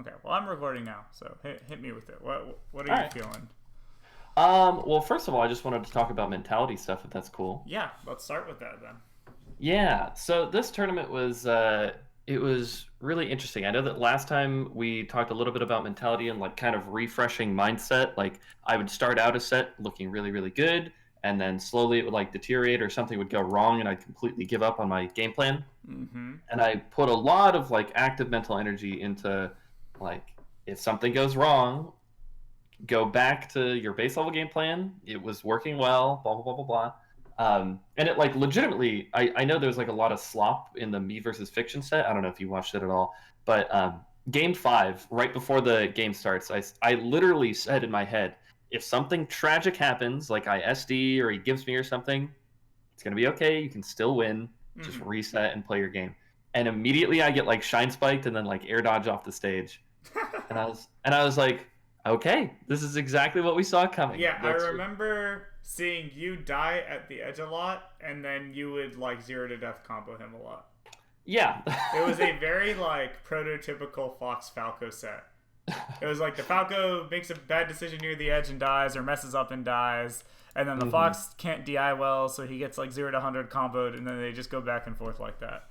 Okay. Well, I'm recording now, so hit me with it. What are All you right. feeling? Well, first of all, I just wanted to talk about mentality stuff, if that's cool. Yeah, let's start with that then. Yeah. So this tournament was it was really interesting. I know that last time we talked a little bit about mentality and like kind of refreshing mindset. Like I would start out a set looking really, really good, and then slowly it would like deteriorate or something would go wrong, and I'd completely give up on my game plan. Mm-hmm. And I put a lot of like active mental energy into like if something goes wrong, go back to your base level game plan. It was working well, blah, blah, blah, blah, blah. And it like legitimately, I know there's like a lot of slop in the me versus fiction set. I don't know if you watched it at all, but game five, right before the game starts, I literally said in my head, if something tragic happens, like I SD or he gives me or something, it's going to be okay. You can still win. Just Mm-hmm. reset and play your game. And immediately I get like shine spiked and then like air dodge off the stage. And I was like, okay, this is exactly what we saw coming. Yeah, I That's remember seeing you die at the edge a lot, and then you would like zero to death combo him a lot. yeah. It was a very like prototypical Fox Falco set. It was like the Falco makes a bad decision near the edge and dies, or messes up and dies, and then the hmm Fox can't DI well, so he gets like 0 to 100 comboed, and then they just go back and forth like that.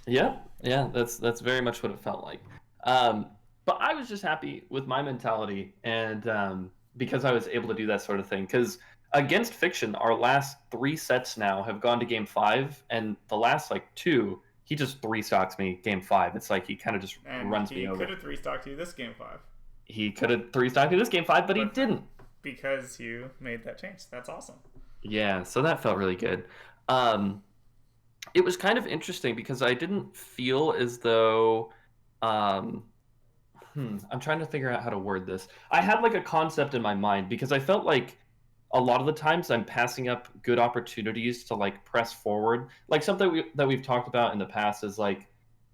Yep. Yeah, that's very much what it felt like. Um, but I was just happy with my mentality and because I was able to do that sort of thing. Because against fiction, our last three sets now have gone to game five, and the last like two, he just three stocks me game five. It's like he kind of just And runs me he could over. have three stocked you this game five, He could have three stocked me this game five, but he but didn't. because you made that change, that's awesome. Yeah, so that felt really good. Um, it was kind of interesting because I didn't feel as though um, I'm trying to figure out how to word this. I had like a concept in my mind because I felt like a lot of the times I'm passing up good opportunities to like press forward. Like something that we've talked about in the past is like,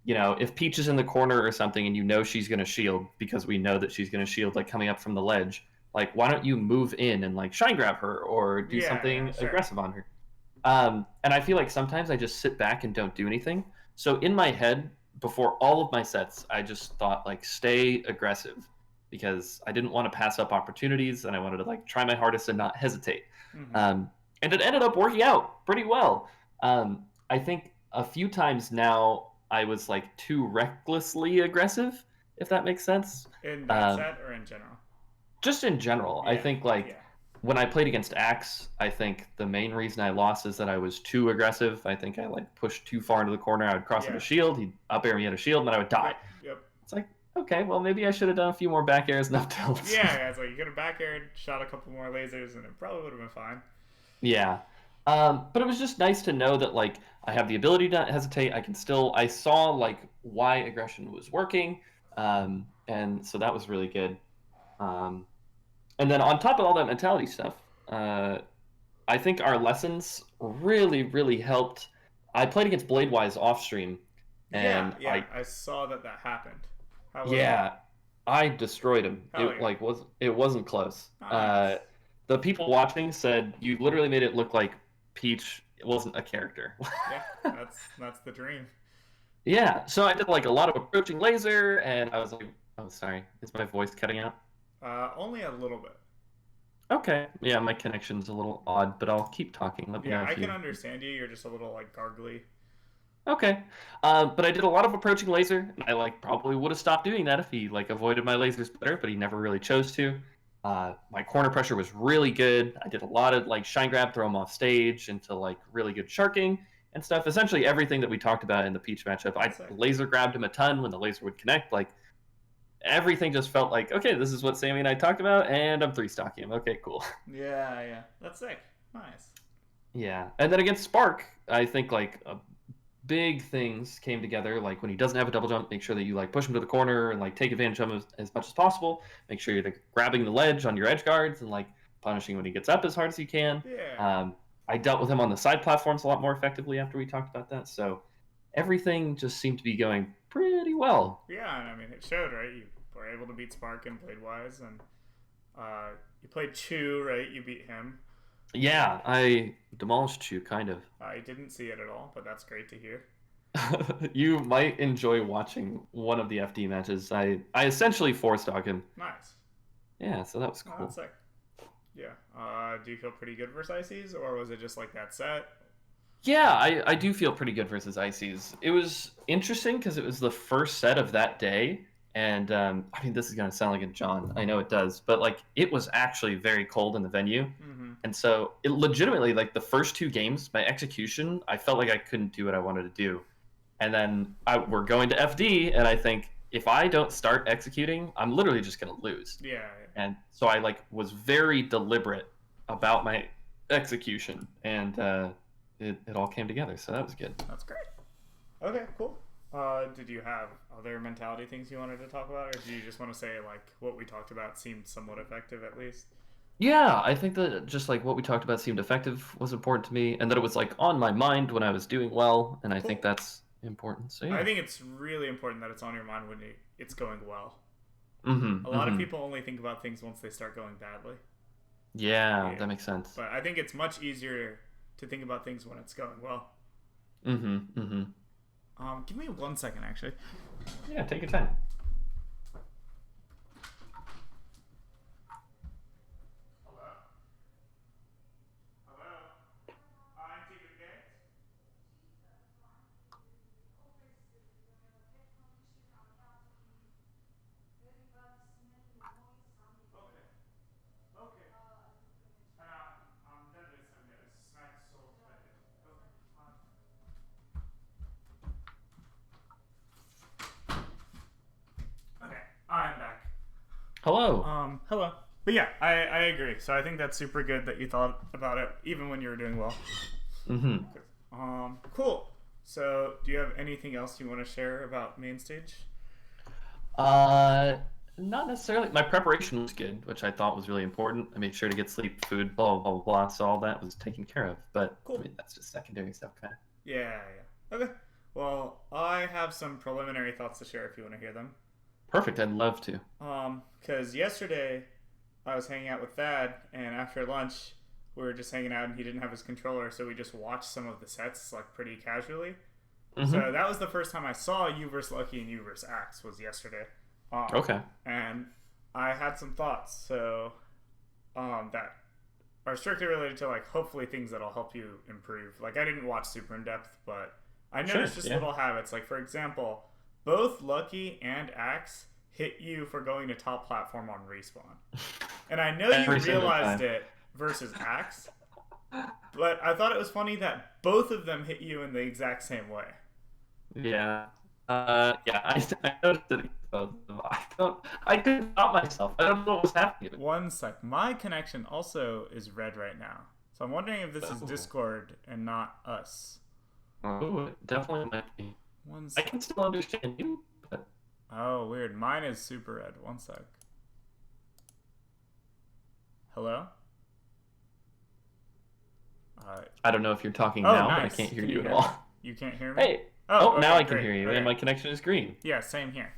if Peach is in the corner or something and you know she's going to shield because we know that she's going to shield like coming up from the ledge, like why don't you move in and like shine grab her or do Yeah, something sure. aggressive on her? And I feel like sometimes I just sit back and don't do anything. So in my head, before all of my sets, I just thought like stay aggressive because I didn't want to pass up opportunities and I wanted to like try my hardest and not hesitate. Mm-hmm. Um, and it ended up working out pretty well. I think a few times now I was like too recklessly aggressive, if that makes sense. In that Um, set or in general? just in general, I Yeah, think like yeah. when I played against Axe, I think the main reason I lost is that I was too aggressive. I think I like pushed too far into the corner. I would cross with Yeah. a shield, he'd up air me at a shield, and then I would die. Yep, yep. It's like, okay, well maybe I should have done a few more back airs and up tilts. Yeah, yeah, it's like you could have back aired, shot a couple more lasers, and it probably would have been fine. Yeah. But it was just nice to know that like I have the ability to not hesitate. I saw like why aggression was working. And so that was really good. Um, and then on top of all that mentality stuff, I think our lessons really, really helped. I played against Bladewise off stream, Yeah, and yeah, I saw that that happened. How was it? yeah, I destroyed him. Hell yeah. It wasn't close. Nice. The people watching said you literally made it look like Peach wasn't a character. Yeah, that's the dream. Yeah, so I did like a lot of approaching laser, and I was like, oh, sorry, is my voice cutting out? Only a little bit. Okay, yeah, my connection's a little odd, but I'll keep talking. Let me Yeah, know I if can you. understand you. You're just a little like gargly. Okay. But I did a lot of approaching laser, and I like probably would have stopped doing that if he like avoided my lasers better, but he never really chose to. My corner pressure was really good. I did a lot of like shine grab, throw him off stage into like really good sharking and stuff. Essentially everything that we talked about in the Peach matchup. I Sick. laser grabbed him a ton when the laser would connect. Like everything just felt like, okay, this is what Sammy and I talked about, and I'm three stocking him. Okay, cool. Yeah, yeah, that's sick. Nice. Yeah. And then against Spark, I think like big things came together. Like when he doesn't have a double jump, make sure that you like push him to the corner and like take advantage of him as much as possible. Make sure you're like, grabbing the ledge on your edge guards and like punishing when he gets up as hard as you can. Yeah. I dealt with him on the side platforms a lot more effectively after we talked about that. So everything just seemed to be going pretty well. Yeah, and I mean it showed, right? You were able to beat Spark and played wise, and you played Chu, right? You beat him. Yeah, I demolished you kind of. I didn't see it at all, but that's great to hear. You might enjoy watching one of the FD matches. I essentially forced dog him. Nice. Yeah, so that was Oh, that's cool. sick. Yeah. Do you feel pretty good versus ICs, or was it just like that set? Yeah, I do feel pretty good versus Ices. It was interesting because it was the first set of that day, and I mean this is gonna sound like a John. I know it does, but like it was actually very cold in the venue, Mm-hmm. and so it legitimately like the first two games, my execution, I felt like I couldn't do what I wanted to do, and then we're going to FD, and I think if I don't start executing, I'm literally just gonna lose. Yeah. And so I like was very deliberate about my execution, and it all came together. So that was good. That's great. Okay, cool. Did you have other mentality things you wanted to talk about, or do you just want to say like what we talked about seemed somewhat effective at least? Yeah, I think that just like what we talked about seemed effective was important to me, and that it was like on my mind when I was doing well, and I think Cool. that's important. So I yeah. think it's really important that it's on your mind when it's going well. Mm-hmm. A lot of Mm-hmm. people only think about things once they start going badly. Yeah, Yeah. that makes sense. But I think it's much easier to think about things when it's going well. Mm-hmm. Mm-hmm. Give me 1 second, actually. Yeah, take your time. Hello? Hello? Auntie Gates? Okay. Okay. I'm done with some snack sauce packet. Okay. Okay. I'm back. Hello. Hello. But yeah, I agree. So I think that's super good that you thought about it even when you were doing well. Mm-hmm. Cool. So do you have anything else you want to share about main stage? Uh, Not necessarily. My preparation was good, which I thought was really important. I made sure to get sleep, food, blah blah blah blah. So all that was taken care of. But I Cool. mean, that's just secondary stuff, kind of. Yeah, yeah. Okay. Well, I have some preliminary thoughts to share if you want to hear them. Perfect. I'd love to. Because yesterday I was hanging out with Thad, and after lunch we were just hanging out, and he didn't have his controller, so we just watched some of the sets like pretty casually. Mm-hmm. So that was the first time I saw you versus Lucky and you versus Axe was yesterday. Okay. And I had some thoughts, so that are strictly related to like hopefully things that'll help you improve. Like I didn't watch super in depth, but I Sure. noticed just Yeah. little habits. Like for example, both Lucky and Axe hit you for going to top platform on respawn, and I know you Every single realized time. it versus Axe, but I thought it was funny that both of them hit you in the exact same way. Yeah. Yeah. I noticed it. Both of them. I don't. I couldn't stop myself. I don't know what was happening. 1 sec. My connection also is red right now, so I'm wondering if this is Oh. Discord and not us. Oh, it definitely might be. One I sec. can still understand you, but Oh, weird. Mine is super red. 1 sec. Hello? Uh, I don't know if you're talking oh, now, but I nice. can't hear Can you you at hear me? all. You can't hear me? Hey. Oh, Oh, now okay, I can great. hear you, and Okay. my connection is green. Yeah, same here.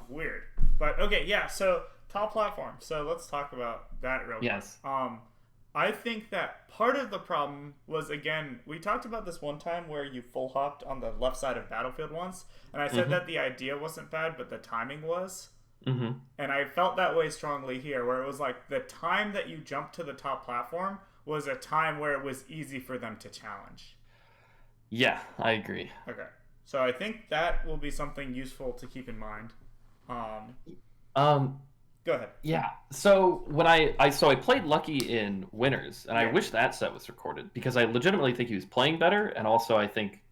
Weird. But okay, yeah, so top platform. So let's talk about that real quick. Yes. I think that part of the problem was again, we talked about this one time where you full hopped on the left side of battlefield once, and I said Mm-hmm. that the idea wasn't bad, but the timing was. Mm-hmm. And I felt that way strongly here, where it was like the time that you jumped to the top platform was a time where it was easy for them to challenge. Yeah, I agree. Okay. So I think that will be something useful to keep in mind. Um, Um, Go ahead. yeah. So when I played Lucky in Winners, and I Yeah. wish that set was recorded because I legitimately think he was playing better, and also I think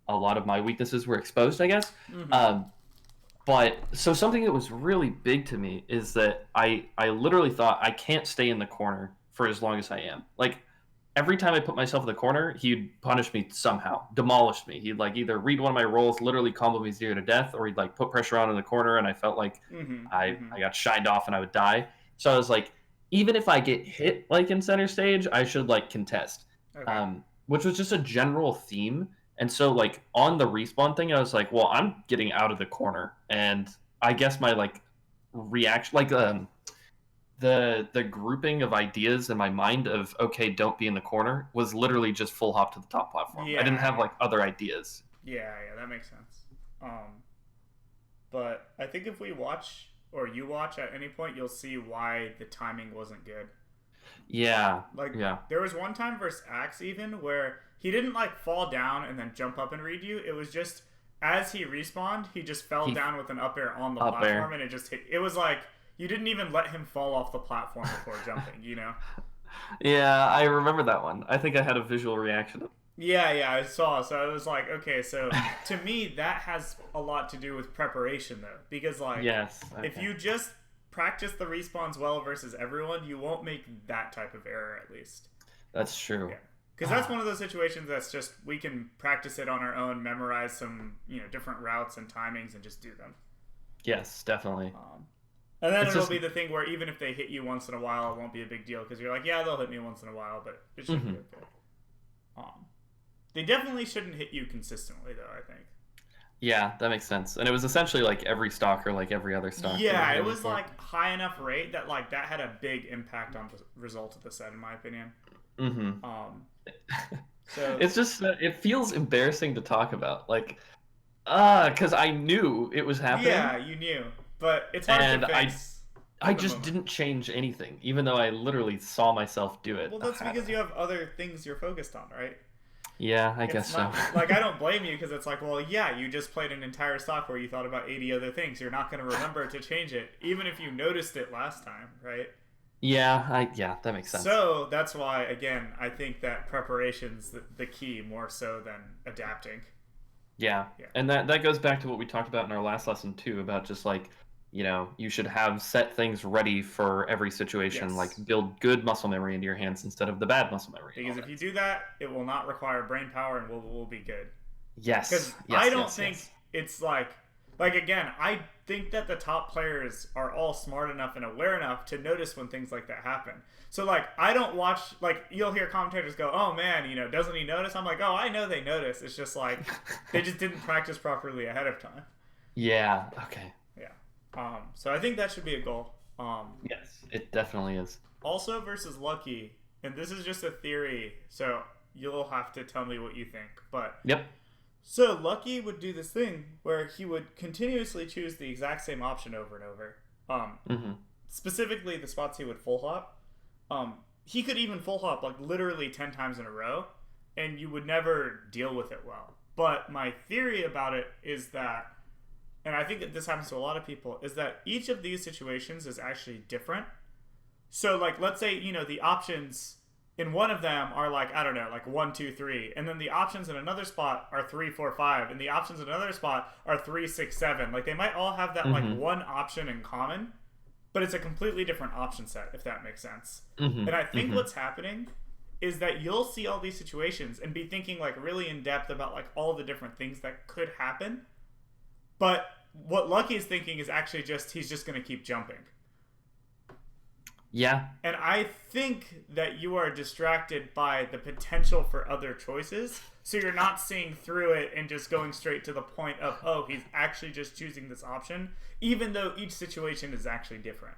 a lot of my weaknesses were exposed, I guess. Mm-hmm. But so something that was really big to me is that I literally thought I can't stay in the corner for as long as I am. Like every time I put myself in the corner, he'd punish me somehow, demolish me. He'd like either read one of my rolls, literally combo me zero to death, or he'd like put pressure on in the corner, and I felt like Mm-hmm. I Mm-hmm. I got shined off and I would die. So I was like, even if I get hit like in center stage, I should like contest, Okay. which was just a general theme. And so like on the respawn thing, I was like, well, I'm getting out of the corner, and I guess my like reaction, like the grouping of ideas in my mind of okay, don't be in the corner was literally just full hop to the top platform. I didn't Yeah. have like other ideas. Yeah, yeah, that makes sense. But I think if we watch or you watch at any point, you'll see why the timing wasn't good. Yeah, Like yeah. there was one time versus Axe even where he didn't like fall down and then jump up and read you. It was just as he respawned, he just fell He down with an up air on the up platform air. and it just hit. It was like you didn't even let him fall off the platform before jumping. You know? Yeah, I remember that one. I think I had a visual reaction. Yeah, yeah, I saw. So I was like, okay, so to me that has a lot to do with preparation though, because like Yes. if Okay. you just practice the respawns well versus everyone, you won't make that type of error at least. That's true. Yeah. Because that's one of those situations that's just we can practice it on our own, memorize some different routes and timings, and just do them. Yes, definitely. And then It's it'll just be the thing where even if they hit you once in a while, it won't be a big deal because you're like, yeah, they'll hit me once in a while, but it should be okay. They definitely shouldn't hit you consistently, though. I think. yeah, that makes sense. And it was essentially like every stock or like every other stock. Yeah, it was like high enough rate that like that had a big impact on the result of the set, in my opinion. Mm-hmm. So It's just it feels embarrassing to talk about, like, because I knew it was happening. Yeah, you knew, but it's hard and to fix. I just didn't change anything, even though I literally saw myself do it. Well, that's because you have other things you're focused on, right? Yeah, I guess so. Like, I don't blame you because it's like, well, yeah, you just played an entire stock where you thought about 80 other things. You're not going to remember to change it, even if you noticed it last time, right? Yeah, that makes sense. So that's why, again, I think that preparation's the key more so than adapting. Yeah. And that goes back to what we talked about in our last lesson too, about just like, you should have set things ready for every situation, Yes. like build good muscle memory into your hands instead of the bad muscle memory. Because if you do that, it will not require brain power and we'll be good. Yes. Because I don't think it's like again, I think that the top players are all smart enough and aware enough to notice when things like that happen. So like I don't watch, like you'll hear commentators go, oh man, doesn't he notice? I'm like, oh, I know they notice. It's just like they just didn't practice properly ahead of time. Yeah. Okay. Yeah. So I think that should be a goal. Yes, it definitely is. Also versus Lucky, and this is just a theory, so you'll have to tell me what you think. But Yep. So Lucky would do this thing where he would continuously choose the exact same option over and over. Specifically, the spots he would full hop. He could even full hop like literally 10 times in a row, and you would never deal with it well. But my theory about it is that, and I think that this happens to a lot of people, is that each of these situations is actually different. So like, let's say, the options in one of them are like, I don't know, like 1, 2, 3. And then the options in another spot are 3, 4, 5. And the options in another spot are 3, 6, 7. Like they might all have that like one option in common, but it's a completely different option set, if that makes sense. And I think what's happening is that you'll see all these situations and be thinking like really in depth about like all the different things that could happen. But what Lucky's thinking is actually just, he's just going to keep jumping. Yeah. And I think that you are distracted by the potential for other choices. So you're not seeing through it and just going straight to the point of, oh, he's actually just choosing this option, even though each situation is actually different.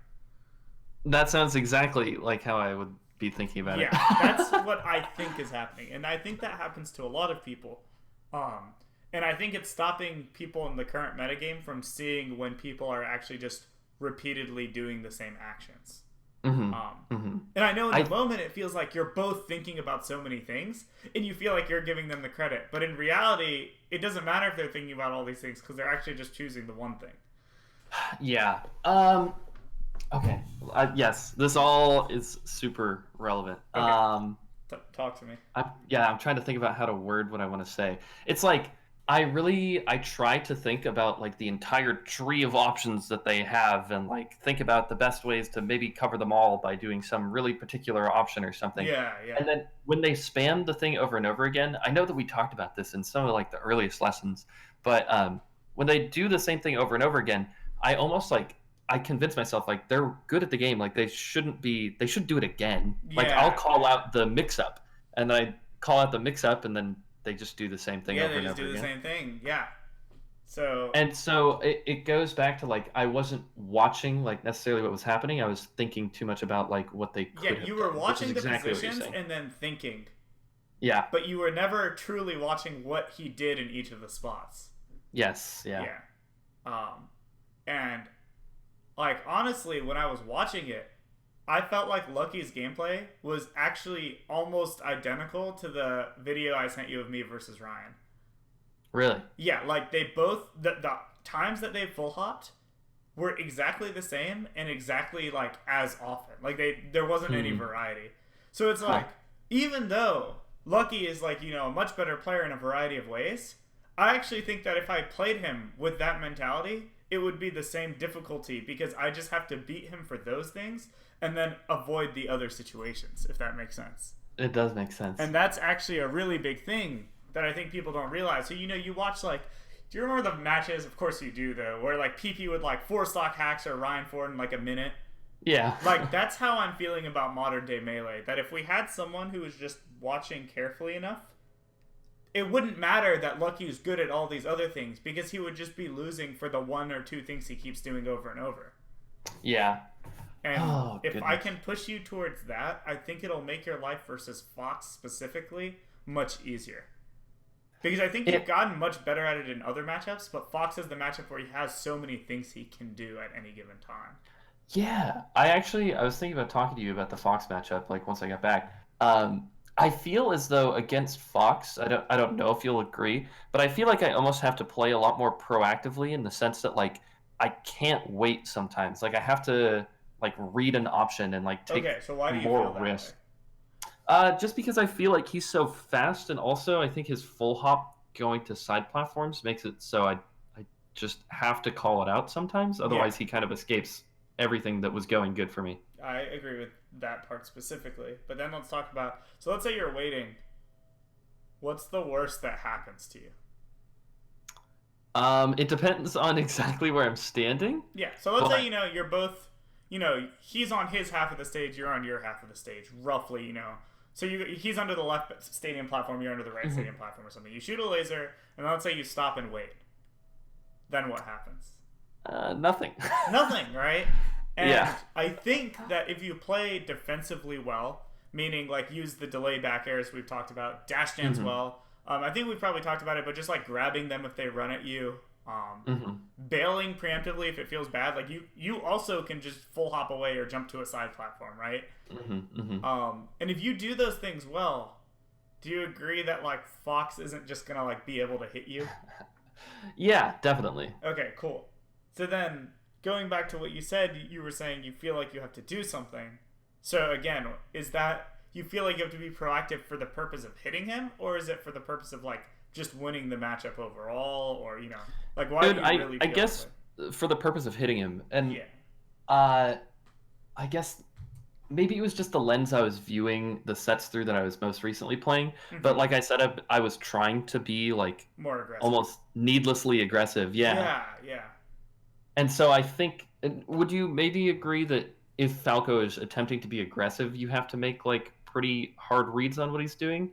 That sounds exactly like how I would be thinking about it. Yeah, that's what I think is happening. And I think that happens to a lot of people. And I think it's stopping people in the current metagame from seeing when people are actually just repeatedly doing the same actions. And I know in the moment it feels like you're both thinking about so many things and you feel like you're giving them the credit, but in reality it doesn't matter if they're thinking about all these things because they're actually just choosing the one thing. Yeah. Okay. Yes, this all is super relevant. Okay. Talk to me. I'm trying to think about how to word what I want to say. It's like I try to think about like the entire tree of options that they have and like think about the best ways to maybe cover them all by doing some really particular option or something. Yeah. And then when they spam the thing over and over again, I know that we talked about this in some of like the earliest lessons, but when they do the same thing over and over again, I almost like I convince myself like they're good at the game, like they should do it again. Yeah. Like I'll call out the mix up and I call out the mix up and then they just do the same thing over and over again. Yeah, they just do the same thing. Yeah. So it goes back to like I wasn't watching like necessarily what was happening. I was thinking too much about like what they could have you were done, watching the exactly positions and then thinking. Yeah. but you were never truly watching what he did in each of the spots. Yes. Yeah. Yeah. And like honestly, when I was watching it, I felt like Lucky's gameplay was actually almost identical to the video I sent you of me versus Ryan. Really? Yeah, like they both the times that they full hopped were exactly the same and exactly like as often. Like there wasn't any variety. So it's like even though Lucky is like, you know, a much better player in a variety of ways, I actually think that if I played him with that mentality, it would be the same difficulty because I just have to beat him for those things and then avoid the other situations, if that makes sense. It does make sense. And that's actually a really big thing that I think people don't realize. So, you know, you watch like, do you remember the matches? Of course you do, though, where like PP would like 4-stock hacks or Ryan Ford in like a minute. Yeah. Like, that's how I'm feeling about modern day Melee. That if we had someone who was just watching carefully enough, it wouldn't matter that Lucky is good at all these other things because he would just be losing for the 1 or 2 things he keeps doing over and over. Yeah. And if I can push you towards that, I think it'll make your life versus Fox specifically much easier. Because I think you've gotten much better at it in other matchups, but Fox is the matchup where he has so many things he can do at any given time. Yeah. I was thinking about talking to you about the Fox matchup, like once I got back. I feel as though against Fox, I don't know if you'll agree, but I feel like I almost have to play a lot more proactively in the sense that like I can't wait sometimes. Like I have to like read an option and like take so why do you more feel that risk. way? Just because I feel like he's so fast, and also I think his full hop going to side platforms makes it so I just have to call it out sometimes. Otherwise, he kind of escapes everything that was going good for me. I agree with that part specifically. But then let's talk about... So let's say you're waiting. What's the worst that happens to you? It depends on exactly where I'm standing. Yeah, so let's say, you know, you're both... You know, he's on his half of the stage, you're on your half of the stage, roughly, you know. So he's under the left stadium platform, you're under the right stadium platform or something. You shoot a laser, and then let's say you stop and wait. Then what happens? Nothing. Nothing, right? And yeah. I think that if you play defensively well, meaning like use the delay back airs we've talked about, dash jams well, I think we've probably talked about it, but just like grabbing them if they run at you, bailing preemptively if it feels bad. Like you also can just full hop away or jump to a side platform, right? And if you do those things well, do you agree that like Fox isn't just gonna like be able to hit you? Yeah, definitely. Okay, cool. So then going back to what you said, you were saying you feel like you have to do something. So again, is that you feel like you have to be proactive for the purpose of hitting him, or is it for the purpose of like just winning the matchup overall, or you know, like why do you really? I guess for the purpose of hitting him, and yeah. I guess maybe it was just the lens I was viewing the sets through that I was most recently playing. But like I said, I was trying to be like more aggressive, almost needlessly aggressive. Yeah. And so I think, would you maybe agree that if Falco is attempting to be aggressive, you have to make like pretty hard reads on what he's doing?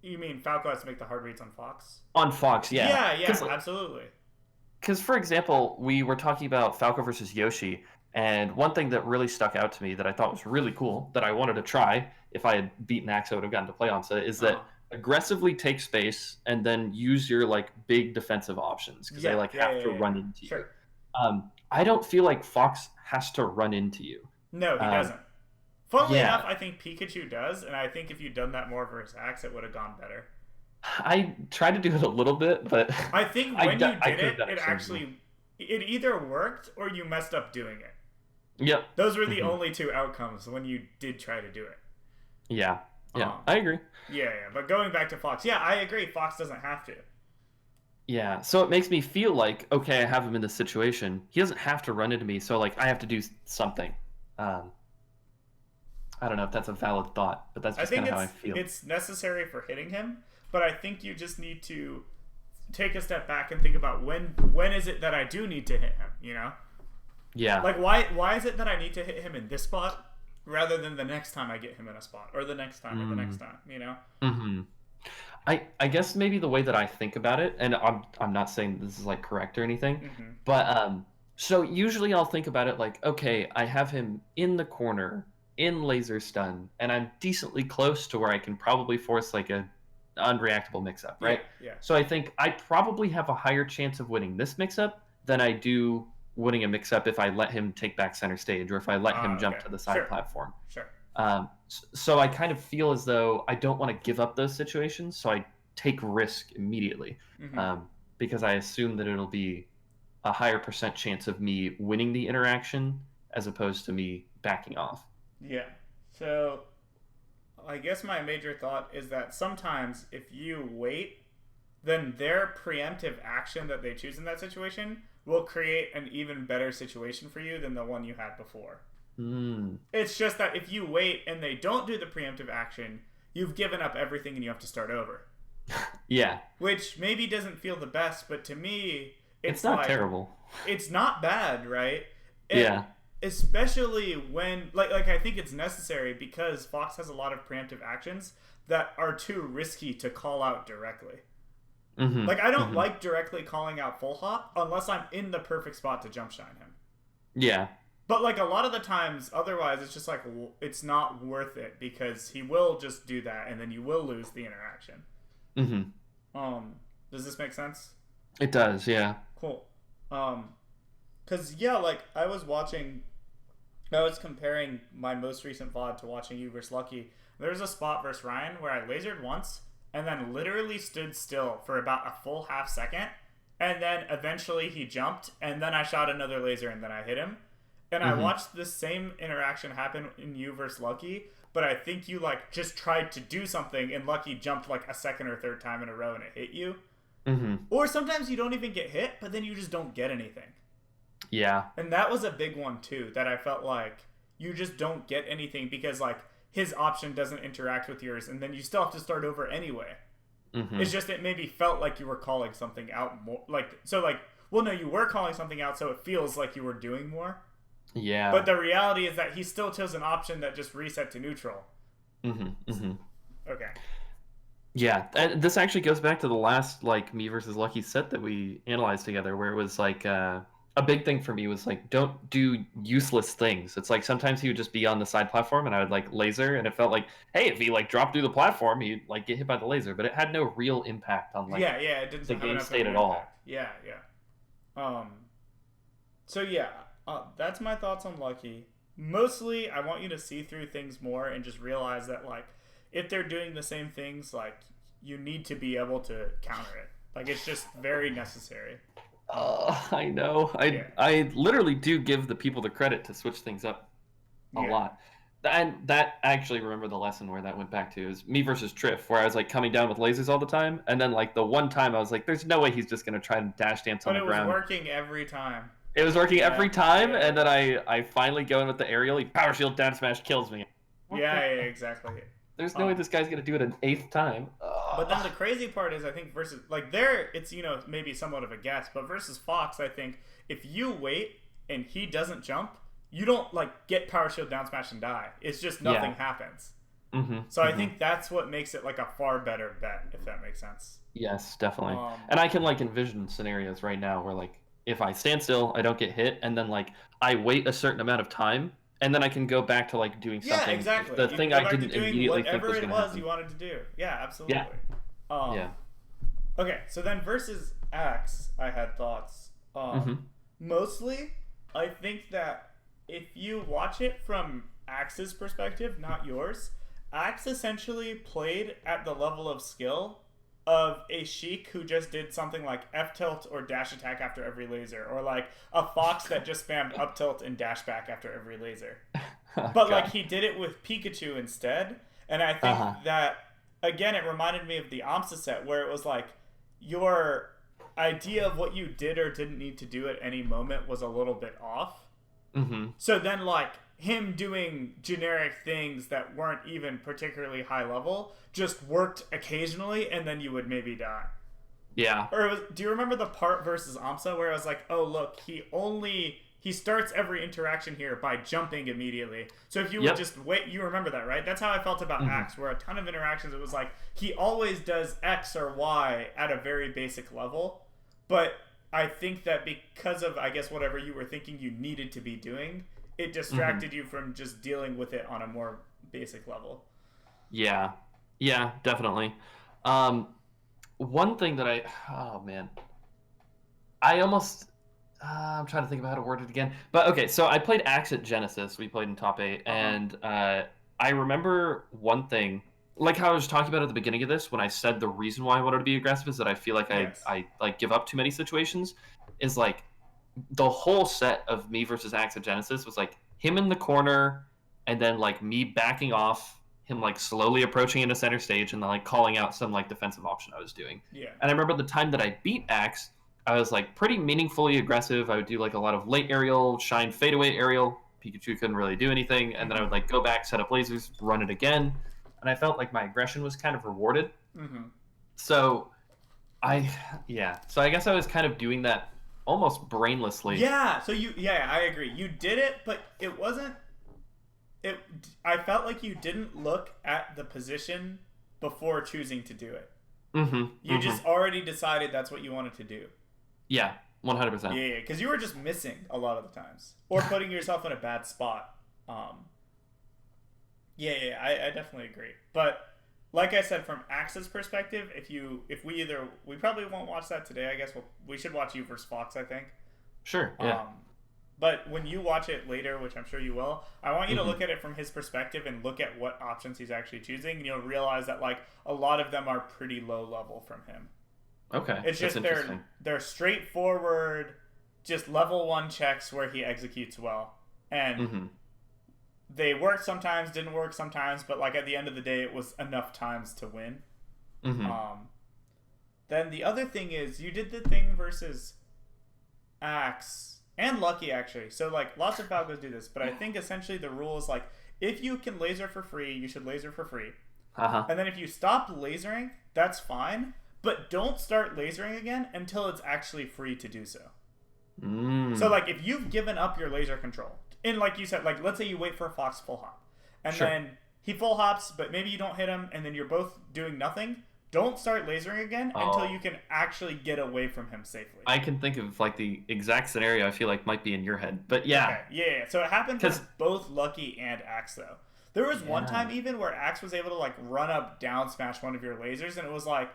You mean Falco has to make the hard reads on Fox? On Fox, yeah. Yeah, absolutely. Because, for example, we were talking about Falco versus Yoshi, and one thing that really stuck out to me that I thought was really cool, that I wanted to try, if I had beaten Axe, I would have gotten to play on Set, is that aggressively take space and then use your like big defensive options, because they like have to run into you. I don't feel like Fox has to run into you. No, he doesn't. Funnily enough, I think Pikachu does, and I think if you'd done that more versus Axe, it would have gone better. I tried to do it a little bit, but I think when you did it either worked or you messed up doing it. Yep. Those were the only two outcomes when you did try to do it. Yeah. I agree. Yeah, but going back to Fox, I agree. Fox doesn't have to. Yeah, so it makes me feel like, okay, I have him in this situation. He doesn't have to run into me, so like I have to do something. I don't know if that's a valid thought, but that's just kind of how I feel. It's necessary for hitting him, but I think you just need to take a step back and think about when is it that I do need to hit him, you know? Yeah. Like why is it that I need to hit him in this spot rather than the next time I get him in a spot, or the next time or the next time, you know? I guess maybe the way that I think about it, and I'm not saying this is like correct or anything, but so usually I'll think about it like, okay, I have him in the corner, in laser stun, and I'm decently close to where I can probably force like a unreactable mix-up, Yeah, right? yeah. So I think I probably have a higher chance of winning this mix-up than I do winning a mix-up if I let him take back center stage or if I let him jump Okay. to the side Sure. platform. Sure. So I kind of feel as though I don't want to give up those situations, so I take risk immediately, Mm-hmm. um, because I assume that it'll be a higher percent chance of me winning the interaction as opposed to me backing off. Yeah. So I guess my major thought is that sometimes if you wait, then their preemptive action that they choose in that situation will create an even better situation for you than the one you had before. Mm. It's just that if you wait and they don't do the preemptive action, you've given up everything and you have to start over. Yeah. Which maybe doesn't feel the best, but to me, It's it's not like, terrible. it's not bad, right? And Yeah. especially when, like I think it's necessary because Fox has a lot of preemptive actions that are too risky to call out directly. Mm-hmm. Like, I don't Mm-hmm. like directly calling out full hop unless I'm in the perfect spot to jump shine him. Yeah. But, like, a lot of the times, otherwise, it's just like, it's not worth it because he will just do that and then you will lose the interaction. Mm-hmm. Does this make sense? It does, yeah. Cool. Because, yeah, like, I was comparing my most recent VOD to watching you versus Lucky. There's a spot versus Ryan where I lasered once and then literally stood still for about a full half second. And then eventually he jumped, and then I shot another laser and then I hit him. And I watched the same interaction happen in you versus Lucky, but I think you like just tried to do something and Lucky jumped like a second or third time in a row and it hit you. Mm-hmm. Or sometimes you don't even get hit, but then you just don't get anything. Yeah. And that was a big one too, that I felt like you just don't get anything because like his option doesn't interact with yours and then you still have to start over anyway. Mm-hmm. It's just it maybe felt like you were calling something out more well no, you were calling something out so it feels like you were doing more. Yeah. But the reality is that he still chose an option that just reset to neutral. Mm-hmm. Mm-hmm. Okay. Yeah, and this actually goes back to the last like me versus Lucky set that we analyzed together, where it was like a big thing for me was like don't do useless things. It's like sometimes he would just be on the side platform and I would like laser, and it felt like hey, if he like dropped through the platform, he'd like get hit by the laser, but it had no real impact on like Yeah, it didn't the have game enough state of an at impact. all. Yeah. So yeah, that's my thoughts on Lucky. Mostly, I want you to see through things more and just realize that like if they're doing the same things, like you need to be able to counter it. Like it's just very necessary. I know. I literally do give the people the credit to switch things up a lot. And that I actually remember the lesson where that went back to is me versus Triff, where I was like coming down with lasers all the time, and then like the one time I was like, "There's no way he's just gonna try and dash dance on But the it was ground." working every time. It was working every time, Yeah. and then I finally go in with the aerial. He power shield down smash kills me. Yeah, exactly. There's no way this guy's gonna do it an eighth time. But then the crazy part is, I think versus like there, it's maybe somewhat of a guess, but versus Fox, I think if you wait and he doesn't jump, you don't like get power shield down smash and die. It's just nothing happens. Mm-hmm. So I think that's what makes it like a far better bet, if that makes sense. Yes, definitely. And I can like envision scenarios right now where like if I stand still, I don't get hit, and then like I wait a certain amount of time, and then I can go back to like doing something. Yeah, exactly. The thing I didn't immediately think was going to happen. You wanted to do. Yeah, absolutely. Yeah. Okay, so then versus Axe, I had thoughts. Mostly, I think that if you watch it from Axe's perspective, not yours, Axe essentially played at the level of skill of a Sheik who just did something like F tilt or dash attack after every laser, or like a Fox that just spammed up tilt and dash back after every laser. But like he did it with Pikachu instead, and I think that again it reminded me of the Amsa set where it was like your idea of what you did or didn't need to do at any moment was a little bit off. So then like him doing generic things that weren't even particularly high level just worked occasionally, and then you would maybe die. Yeah. Or do you remember the part versus Amsa where I was like, oh look, he starts every interaction here by jumping immediately. So if you would just wait, you remember that, right? That's how I felt about Axe, where a ton of interactions, it was like, he always does X or Y at a very basic level. But I think that because of, I guess, whatever you were thinking you needed to be doing, it distracted you from just dealing with it on a more basic level. Yeah, definitely. One thing that oh man, I almost I'm trying to think about how to word it again. But okay, so I played Axe at Genesis. We played in top 8, and I remember one thing, like how I was talking about at the beginning of this, when I said the reason why I wanted to be aggressive is that I feel like Yes. I like give up too many situations. Is like the whole set of me versus Axe at Genesis was like him in the corner, and then like me backing off, him like slowly approaching into center stage, and then like calling out some like defensive option I was doing. Yeah. And I remember the time that I beat Axe, I was like pretty meaningfully aggressive. I would do like a lot of late aerial, shine fadeaway aerial. Pikachu couldn't really do anything, and then I would like go back, set up lasers, run it again, and I felt like my aggression was kind of rewarded. So so I guess I was kind of doing that almost brainlessly. Yeah. So I agree. You did it, but it wasn't. I felt like you didn't look at the position before choosing to do it. You just already decided that's what you wanted to do. Yeah, 100%. Yeah, because you were just missing a lot of the times, or putting yourself in a bad spot. I definitely agree. But like I said, from Axe's perspective, we probably won't watch that today. I guess we should watch you versus Fox, I think. Sure. Yeah. But when you watch it later, which I'm sure you will, I want you to look at it from his perspective and look at what options he's actually choosing, and you'll realize that like a lot of them are pretty low level from him. Okay. It's just they're straightforward, just level 1 checks where he executes well. And they work sometimes, didn't work sometimes, but like at the end of the day it was enough times to win. Then the other thing is you did the thing versus Axe and Lucky, actually. So like lots of Falcos do this, but I think essentially the rule is like if you can laser for free, you should laser for free. And then if you stop lasering, that's fine, but don't start lasering again until it's actually free to do so. So like if you've given up your laser control, and like you said, like let's say you wait for a Fox full hop, and then he full hops, but maybe you don't hit him, and then you're both doing nothing. Don't start lasering again until you can actually get away from him safely. I can think of like the exact scenario I feel like might be in your head, but yeah. Okay. Yeah. So it happened with both Lucky and Axe though. There was one time even where Axe was able to like run up, down smash one of your lasers, and it was like,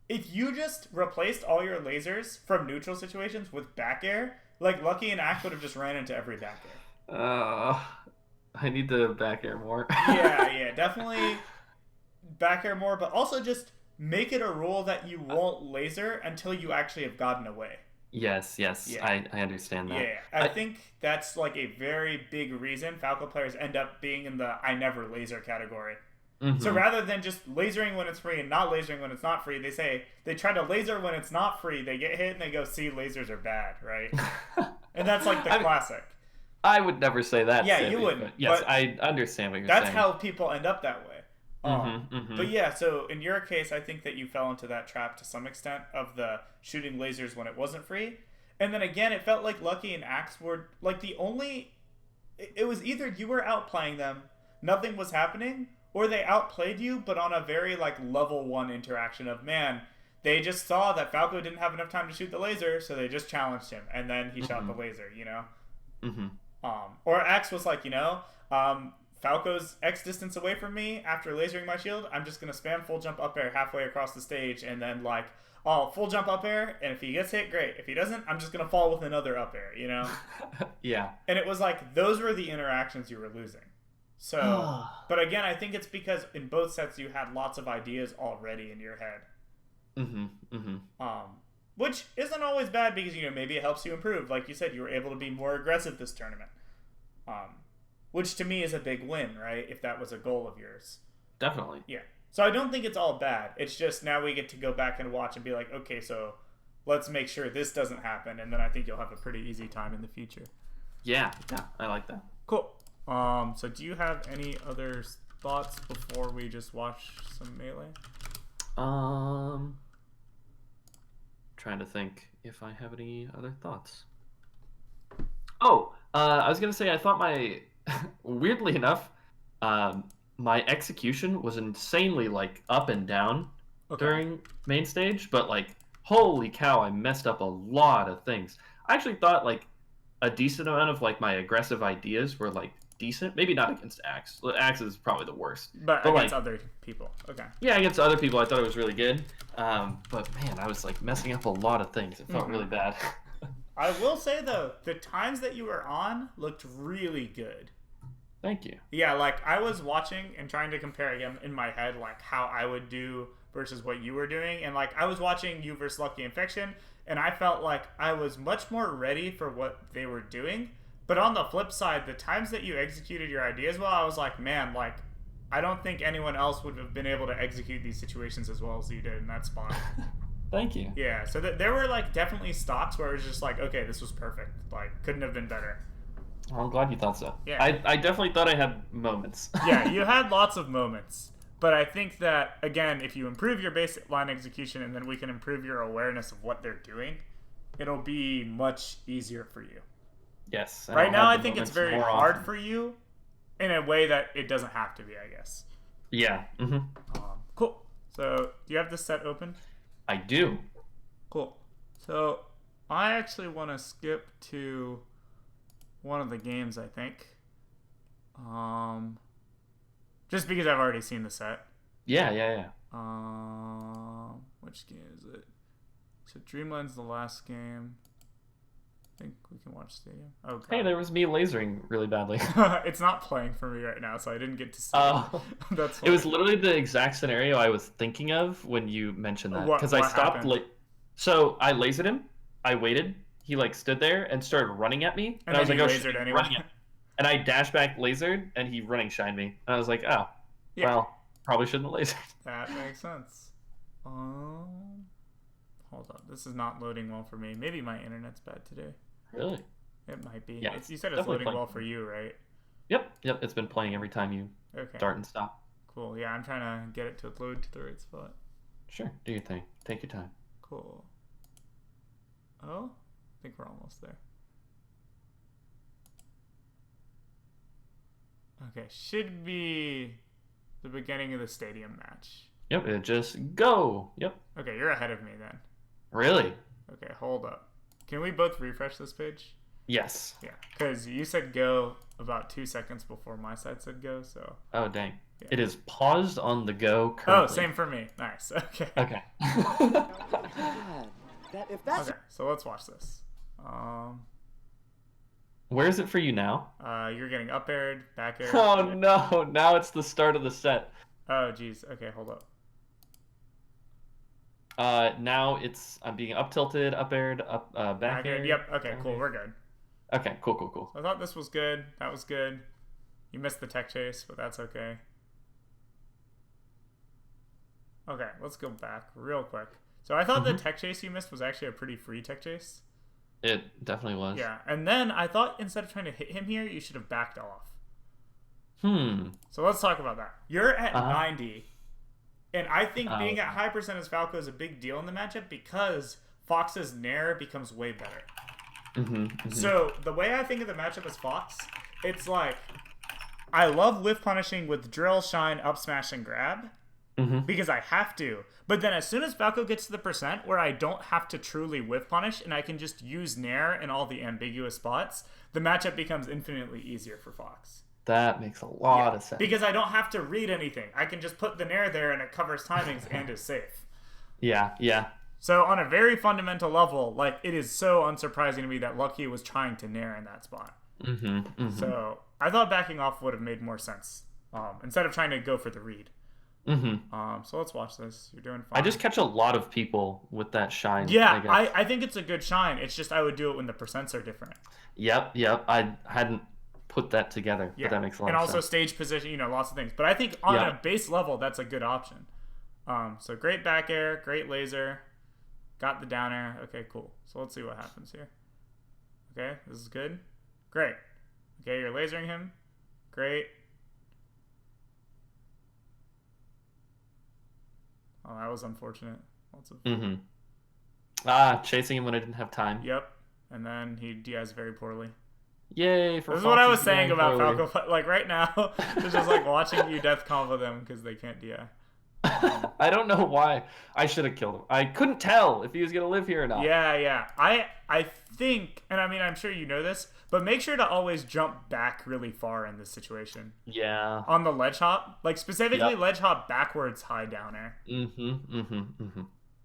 if you just replaced all your lasers from neutral situations with back air, like Lucky and Axe would have just ran into every back air. I need to back air more. yeah, definitely back air more, but also just make it a rule that you won't laser until you actually have gotten away. Yes, yeah. I understand that. Yeah, I think that's like a very big reason Falco players end up being in the I never laser category. So rather than just lasering when it's free and not lasering when it's not free, they try to laser when it's not free, they get hit and they go, see, lasers are bad, right? And that's like the classic. I would never say that. Yeah, you wouldn't. But yes, I understand what you're saying. That's how people end up that way. But yeah, so in your case, I think that you fell into that trap to some extent of the shooting lasers when it wasn't free. And then again, it felt like Lucky and Axe were like the only... It was either you were outplaying them, nothing was happening, or they outplayed you, but on a very like level 1 interaction of, man, they just saw that Falco didn't have enough time to shoot the laser, so they just challenged him, and then he shot the laser, you know? Or Axe was like, Falco's X distance away from me after lasering my shield, I'm just going to spam full jump up air halfway across the stage, and then like, full jump up air, and if he gets hit, great. If he doesn't, I'm just going to fall with another up air, you know? Yeah. And it was like, those were the interactions you were losing. So, but again, I think it's because in both sets you had lots of ideas already in your head. Which isn't always bad because, maybe it helps you improve. Like you said, you were able to be more aggressive this tournament. Which to me is a big win, right? If that was a goal of yours. Definitely. Yeah. So I don't think it's all bad. It's just now we get to go back and watch and be like, okay, so let's make sure this doesn't happen. And then I think you'll have a pretty easy time in the future. Yeah, I like that. Cool. So do you have any other thoughts before we just watch some Melee? Trying to think if I have any other thoughts. I was gonna say I thought my weirdly enough, my execution was insanely like up and down during main stage, but like holy cow, I messed up a lot of things. I actually thought like a decent amount of like my aggressive ideas were like decent. Maybe not against Axe. Axe is probably the worst. But against other people. Okay. Yeah, against other people, I thought it was really good. But man, I was like messing up a lot of things. It felt really bad. I will say though, the times that you were on looked really good. Thank you. Yeah, like I was watching and trying to compare again in my head, like how I would do versus what you were doing, and like I was watching you versus Lucky Infection, and I felt like I was much more ready for what they were doing. But on the flip side, the times that you executed your ideas well, I was like, man, like I don't think anyone else would have been able to execute these situations as well as you did in that spot. Thank you. Yeah, so there were like definitely stops where it was just like, okay, this was perfect. Like couldn't have been better. Well, I'm glad you thought so. Yeah. I definitely thought I had moments. Yeah, you had lots of moments. But I think that, again, if you improve your basic line execution and then we can improve your awareness of what they're doing, it'll be much easier for you. Yes. Right now, I think it's very hard for you in a way that it doesn't have to be, I guess. Yeah. Mm-hmm. Cool. So, do you have this set open? I do. Cool. So, I actually want to skip to one of the games, I think. Just because I've already seen the set. Yeah. Which game is it? So Dreamland's the last game. I think we can watch Stadium. Oh, God. Hey, there was me lasering really badly. It's not playing for me right now, so I didn't get to see it. That's funny. It was literally the exact scenario I was thinking of when you mentioned that. Because I stopped. So I lasered him. I waited. He like stood there and started running at me. And I was like, oh, lasered anyway. And I dashed back, lasered, and he running shined me. And I was like, oh, well, probably shouldn't have lasered. That makes sense. Hold on. This is not loading well for me. Maybe my internet's bad today. Really? It might be. Yeah, you said it's loading well for you, right? Yep. It's been playing every time you start and stop. Cool. Yeah, I'm trying to get it to load to the right spot. Sure. Do your thing. Take your time. Cool. Oh? I think we're almost there. Okay, should be the beginning of the stadium match. Yep, it just go. Yep. Okay, you're ahead of me then. Really? Okay, hold up. Can we both refresh this page? Yes. Yeah, because you said go about 2 seconds before my side said go, so... Oh, dang. Yeah. It is paused on the go currently. Oh, same for me. Nice, okay. Okay. Okay, so let's watch this. Where is it for you now? You're getting up aired, back aired. Oh no! Now it's the start of the set. Oh geez. Okay, hold up. Now I'm being up tilted, up aired, back aired. Yep. Okay. Cool. We're good. Okay. Cool. So I thought this was good. That was good. You missed the tech chase, but that's okay. Okay, let's go back real quick. So I thought the tech chase you missed was actually a pretty free tech chase. It definitely was. Yeah, and then I thought instead of trying to hit him here, you should have backed off. So let's talk about that. You're at 90, and I think being at high percent as Falco is a big deal in the matchup because Fox's Nair becomes way better. So the way I think of the matchup as Fox, it's like I love whiff punishing with drill, shine, up smash, and grab. Because I have to. But then as soon as Falco gets to the percent where I don't have to truly whiff punish and I can just use Nair in all the ambiguous spots, the matchup becomes infinitely easier for Fox. That makes a lot of sense. Because I don't have to read anything. I can just put the Nair there and it covers timings and is safe. Yeah. So on a very fundamental level, like it is so unsurprising to me that Lucky was trying to Nair in that spot. So I thought backing off would have made more sense instead of trying to go for the read. So let's watch this. You're doing fine. I just catch a lot of people with that shine. Yeah, I think it's a good shine. It's just I would do it when the percents are different. Yep. I hadn't put that together, but that makes a lot of sense. And also stage position, lots of things. But I think on a base level, that's a good option. So great back air, great laser, got the down air. Okay, cool. So let's see what happens here. Okay, this is good. Great. Okay, you're lasering him. Great. Oh, that was unfortunate. Lots of chasing him when I didn't have time. Yep. And then he DIs very poorly. Yay for This is what I was saying about Falco. Like right now, it's just like watching you death combo them because they can't DI. I don't know why. I should have killed him. I couldn't tell if he was gonna live here or not. Yeah. I think, and I mean, I'm sure you know this, but make sure to always jump back really far in this situation. Yeah. On the ledge hop, like specifically Yep. ledge hop backwards high down air.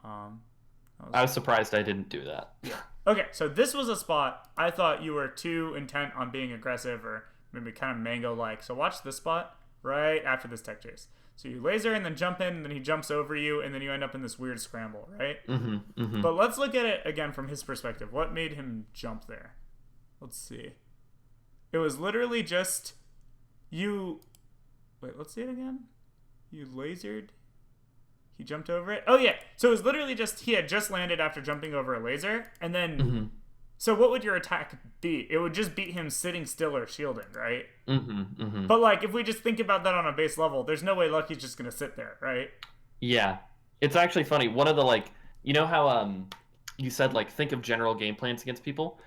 I was surprised I didn't do that. Yeah. Okay, so this was a spot I thought you were too intent on being aggressive or maybe kind of mango-like. So watch this spot right after this tech chase. So you laser and then jump in, and then he jumps over you, and then you end up in this weird scramble, right? But let's look at it again from his perspective. What made him jump there? Let's see. It was literally just you... Wait, let's see it again. You lasered. He jumped over it. Oh, yeah. So it was literally just he had just landed after jumping over a laser, and then... So what would your attack be? It would just beat him sitting still or shielding, right? But, like, if we just think about that on a base level, there's no way Lucky's just going to sit there, right? Yeah. It's actually funny. One of the, like... You know how you said, like, think of general game plans against people?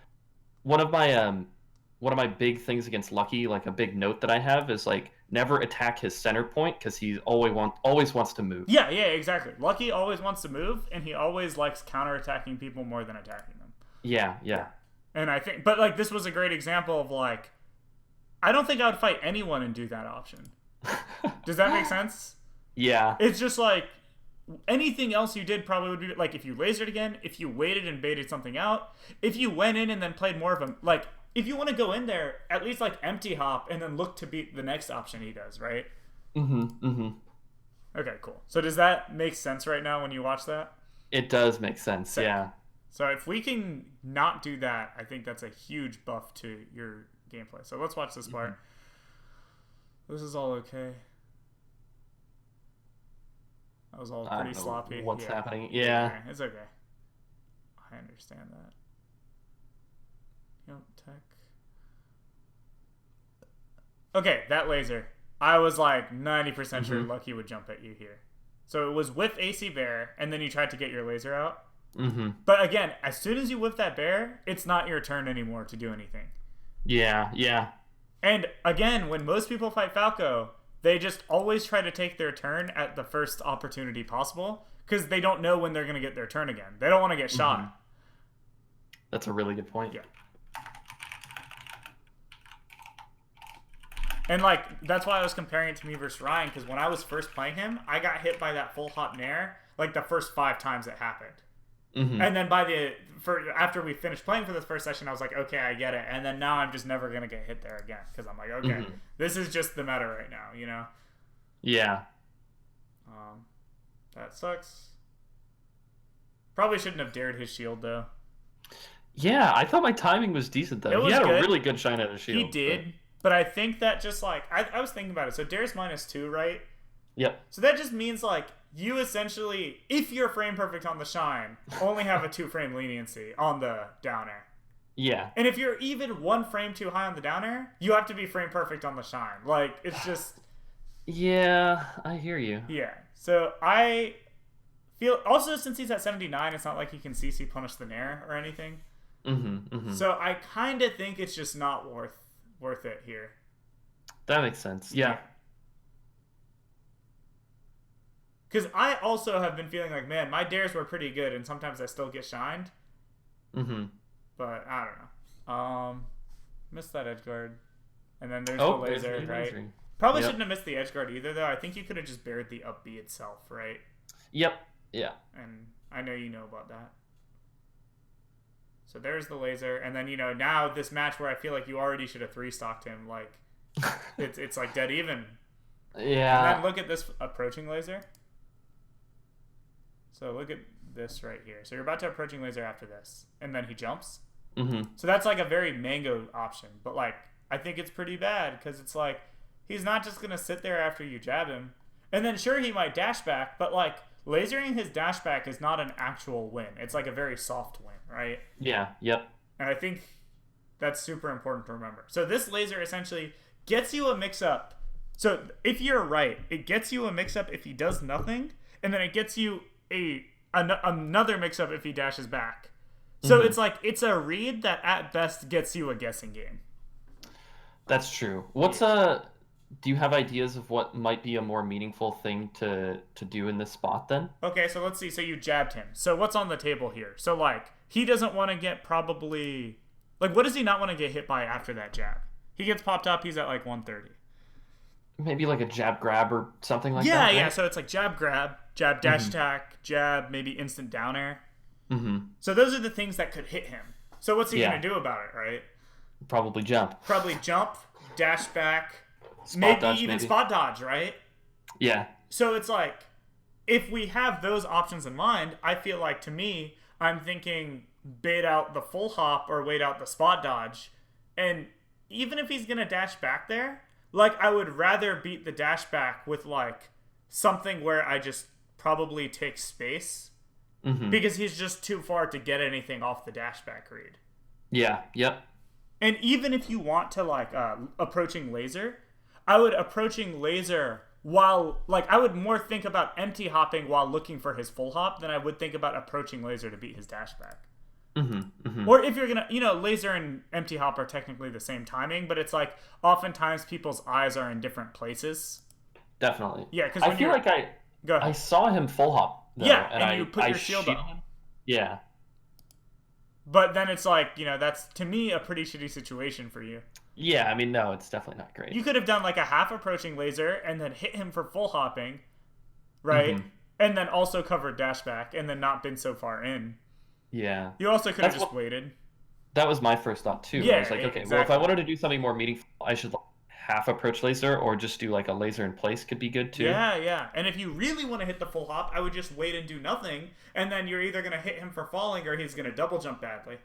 One of my big things against Lucky, like a big note that I have, is, like, never attack his center point because he always wants to move. Yeah, exactly. Lucky always wants to move, and he always likes counterattacking people more than attacking them. Yeah. And I think, but like this was a great example of like, I don't think I would fight anyone and do that option. Does that make sense? Yeah. It's just like anything else you did probably would be like if you lasered again, if you waited and baited something out, if you went in and then played more of a like. If you want to go in there, at least like empty hop and then look to beat the next option he does, right? Okay, cool. So does that make sense right now when you watch that? It does make sense, yeah. So if we can not do that, I think that's a huge buff to your gameplay. So let's watch this part. This is all okay. That was all pretty sloppy. What's happening? Yeah. It's okay. I understand that. Tech. Okay, that laser. I was like 90% sure Lucky would jump at you here. So it was whiff AC bear, and then you tried to get your laser out. But again, as soon as you whiff that bear, it's not your turn anymore to do anything. Yeah. And again, when most people fight Falco, they just always try to take their turn at the first opportunity possible because they don't know when they're going to get their turn again. They don't want to get shot. That's a really good point. Yeah. And, like, that's why I was comparing it to me versus Ryan, because when I was first playing him, I got hit by that full hop nair, like, the first 5 times it happened. And then after we finished playing for this first session, I was like, okay, I get it. And then now I'm just never going to get hit there again, because I'm like, okay, this is just the meta right now, you know? Yeah. That sucks. Probably shouldn't have dared his shield, though. Yeah, I thought my timing was decent, though. He had a really good shine at his shield. He did. But I think that just, like, I was thinking about it. So Dare's -2, right? Yep. So that just means, like, you essentially, if you're frame perfect on the shine, only have a 2-frame leniency on the down air. Yeah. And if you're even 1 frame too high on the down air, you have to be frame perfect on the shine. Like, it's just... Yeah, I hear you. Yeah. So I feel... Also, since he's at 79, it's not like he can CC punish the nair or anything. So I kind of think it's just not worth it here. That makes sense. Yeah. Because I also have been feeling like, man, my dares were pretty good, and sometimes I still get shined. But I don't know. Missed that edge guard. And then there's the laser, right? Probably shouldn't have missed the edge guard either, though. I think you could have just bared the up B itself, right? Yep. Yeah. And I know you know about that. So there's the laser, and then, you know, now this match where I feel like you already should have 3-stocked him, like, it's like dead even. Yeah. And then look at this approaching laser. So look at this right here. So you're about to approaching laser after this, and then he jumps. So that's like a very mango option, but, like, I think it's pretty bad, because it's like, he's not just going to sit there after you jab him. And then sure, he might dash back, but, like, lasering his dash back is not an actual win. It's like a very soft win, right? Yeah, yep. And I think that's super important to remember. So this laser essentially gets you a mix-up. So if you're right, it gets you a mix-up if he does nothing, and then it gets you another mix-up if he dashes back. So it's like, it's a read that at best gets you a guessing game. That's true. do you have ideas of what might be a more meaningful thing to do in this spot then? Okay, so let's see. So you jabbed him. So what's on the table here? So like he doesn't want to get probably like what does he not want to get hit by after that jab? He gets popped up. He's at like 130. Maybe like a jab grab or something like Yeah, that, yeah. right? So it's like jab grab, jab dash Mm-hmm. attack, jab maybe instant down air. Mm-hmm. So those are the things that could hit him. So what's he Yeah. gonna do about it, right? Probably jump. Probably jump, dash back, Spot maybe dodge, even maybe. spot dodge, right? Yeah. So it's like, if we have those options in mind, I feel like to me, I'm thinking bait out the full hop or wait out the spot dodge. And even if he's going to dash back there, like I would rather beat the dash back with like something where I just probably take space Mm-hmm. because he's just too far to get anything off the dash back read. Yeah. Yep. And even if you want to like approaching laser, I would approaching laser while like I would more think about empty hopping while looking for his full hop than I would think about approaching laser to beat his dash back. Mm-hmm. Mm-hmm. Or if you're gonna, laser and empty hop are technically the same timing, but it's like oftentimes people's eyes are in different places. Definitely. Yeah, because I feel like go I ahead. saw him full hop though, Yeah, and and you put I your shield shield up. him. Yeah. But then it's like that's to me a pretty shitty situation for you. Yeah, I mean no, it's definitely not great. You could have done like a half approaching laser and then hit him for full hopping, right? Mm-hmm. And then also covered dash back and then not been so far in. Yeah. You also could have That's just waited. That was my first thought too. Yeah, I was like, okay, well, if exactly. I wanted to do something more meaningful, I should like, half approach laser or just do like a laser in place could be good too. Yeah, yeah. And if you really want to hit the full hop, I would just wait and do nothing, and then you're either gonna hit him for falling or he's gonna double jump badly.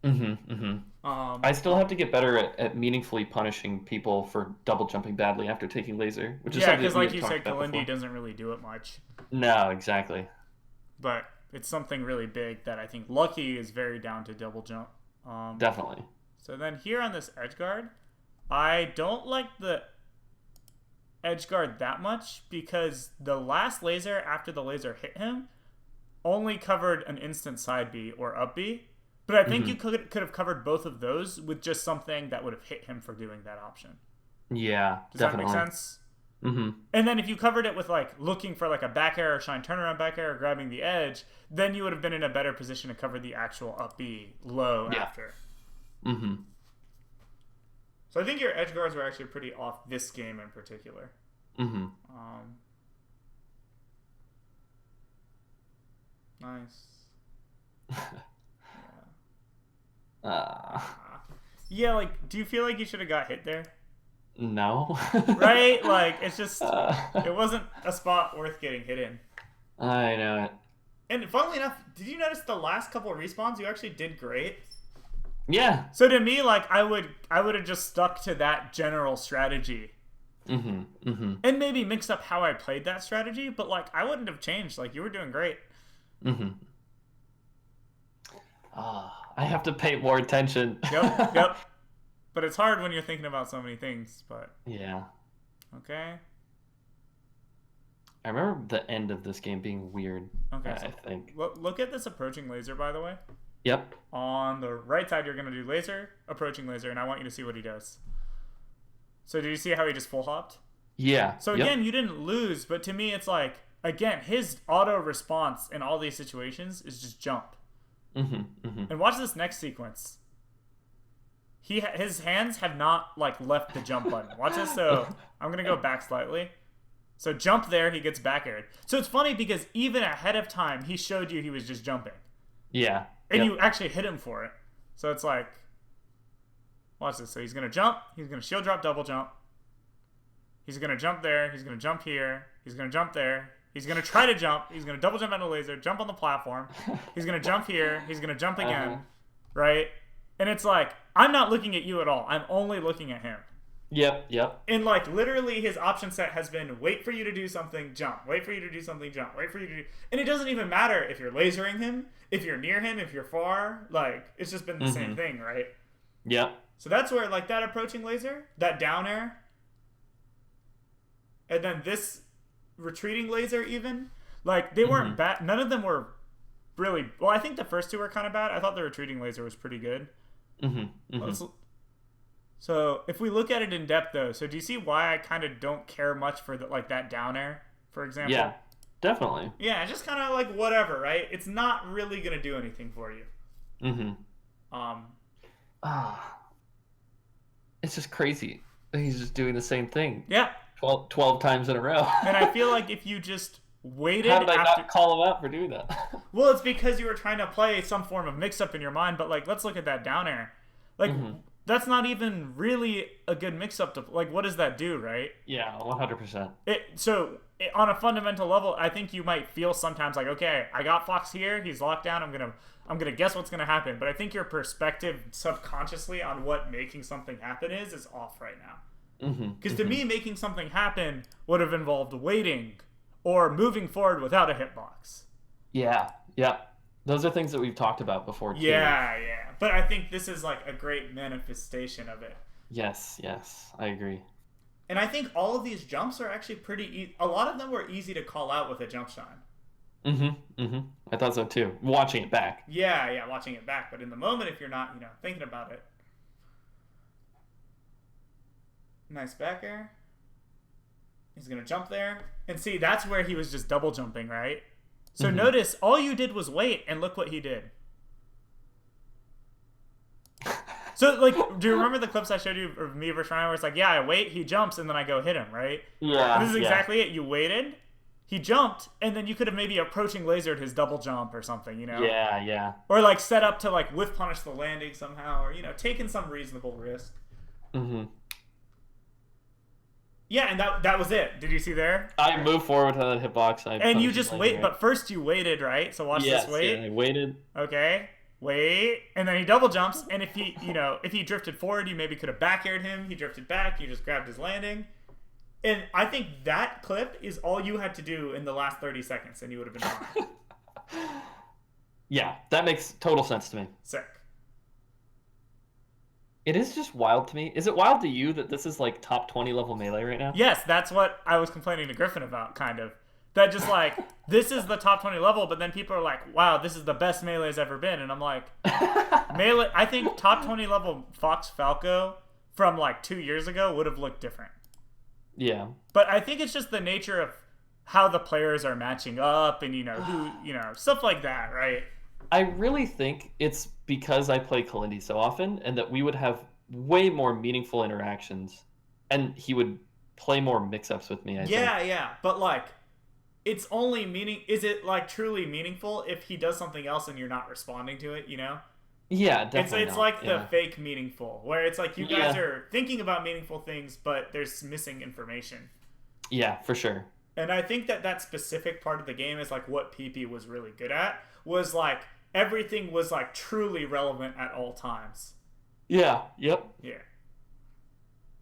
Mm-hmm. Mm-hmm. I still have to get better at meaningfully punishing people for double jumping badly after taking laser, which is yeah, something because that we like had you talked said, about Kalindi before. doesn't really do it much, No, exactly. but it's something really big that I think Lucky is very down to double jump. Definitely. So then here on this edge guard, I don't like the edge guard that much because the last laser after the laser hit him only covered an instant side B or up B. But I think you could have covered both of those with just something that would have hit him for doing that option. Yeah, Does definitely. that make sense? Mm-hmm. And then if you covered it with like looking for like a back air or shine turnaround back air or grabbing the edge, then you would have been in a better position to cover the actual up B low after. Mm-hmm. So I think your edge guards were actually pretty off this game in particular. Mm-hmm. Nice. Uh, Yeah, like, do you feel like you should have got hit there? no. Right? Like, it's just, it wasn't a spot worth getting hit in. I know it. And funnily enough, did you notice the last couple of respawns? You actually did great. Yeah. So to me, like, I would have just stuck to that general strategy. Mm-hmm. Mm-hmm. And maybe mixed up how I played that strategy, but, like, I wouldn't have changed. Like, you were doing great. Mm-hmm. I have to pay more attention. Yep. But it's hard when you're thinking about so many things, but... Yeah. Okay. I remember the end of this game being weird. Okay, I think. Look at this approaching laser, by the way. Yep. On the right side, you're going to do laser, approaching laser, and I want you to see what he does. So did you see how he just full hopped? Yeah. So again, you didn't lose, but to me, it's like, again, his auto response in all these situations is just jump. Mm-hmm. Mm-hmm. And watch this next sequence. His hands have not like left the jump button. Watch this. So I'm gonna go back slightly. So jump there, he gets back aired. So it's funny because even ahead of time, he showed you he was just jumping, Yeah. and you actually hit him for it. So it's like, watch this. So he's gonna jump. He's gonna shield drop, double jump. He's gonna jump there. He's gonna jump here. He's gonna jump there. He's going to try to jump. He's going to double jump out of laser, jump on the platform. He's going to jump here. He's going to jump again, right? And it's like, I'm not looking at you at all. I'm only looking at him. Yep. And like literally his option set has been wait for you to do something, jump. Wait for you to do something, jump. Wait for you to do... And it doesn't even matter if you're lasering him, if you're near him, if you're far. Like, it's just been the same thing, right? Yep. So that's where like that approaching laser, that down air, and then this... retreating laser even like they weren't bad. None of them were really well. I think the first two were kind of bad. I thought the retreating laser was pretty good. So if we look at it in depth, though, so do you see why I kind of don't care much for like that down air, for example? Yeah, definitely. Yeah, just kind of like whatever, right? It's not really gonna do anything for you. Mm-hmm. Um, It's just crazy. He's just doing the same thing. yeah. 12 times in a row. And I feel like if you just waited How did I after... not call him out for doing that? Well, it's because you were trying to play some form of mix-up in your mind, but, like, let's look at that down air. Like, that's not even really a good mix-up to... Like, what does that do, right? Yeah, 100%. On a fundamental level, I think you might feel sometimes like, okay, I got Fox here, he's locked down, I'm gonna guess what's gonna happen. But I think your perspective subconsciously on what making something happen is off right now. Because to me, making something happen would have involved waiting or moving forward without a hitbox. Yeah. Those are things that we've talked about before, too. Yeah. But I think this is like a great manifestation of it. Yes, I agree. And I think all of these jumps are actually pretty a lot of them were easy to call out with a jump shine. I thought so, too. Watching it back. Yeah, watching it back. But in the moment, if you're not, thinking about it. Nice back air. He's going to jump there. And see, that's where he was just double jumping, right? So notice, all you did was wait, and look what he did. So, like, do you remember the clips I showed you of me versus Ryan where it's like, yeah, I wait, he jumps, and then I go hit him, right? Yeah. And this is exactly it. You waited, he jumped, and then you could have maybe approaching lasered his double jump or something, Yeah. Or, like, set up to, like, whiff punish the landing somehow, or, taking some reasonable risk. Yeah, and that was it. Did you see there? I moved forward to that hitbox. And you just wait, but first you waited, right? So watch this wait. Yeah, I waited. Okay, wait, and then he double jumps, and if he drifted forward, you maybe could have back aired him. He drifted back, you just grabbed his landing. And I think that clip is all you had to do in the last 30 seconds, and you would have been fine. Yeah, that makes total sense to me. Sick. It is just wild to me. Is it wild to you that this is like top 20 level melee right now? Yes, that's what I was complaining to Griffin about, kind of. That just like, this is the top 20 level, but then people are like, wow, this is the best melee's ever been. And I'm like, melee, I think top 20 level Fox Falco from like 2 years ago would have looked different. Yeah. But I think it's just the nature of how the players are matching up and, stuff like that, right? I really think it's because I play Kalindi so often and that we would have way more meaningful interactions and he would play more mix-ups with me, I think. Yeah. But, like, it's only is it, like, truly meaningful if he does something else and you're not responding to it, Yeah, definitely It's like the fake meaningful, where it's like you guys are thinking about meaningful things, but there's missing information. Yeah, for sure. And I think that specific part of the game is, like, what PP was really good at, was, like, everything was, like, truly relevant at all times. Yeah, yep. Yeah.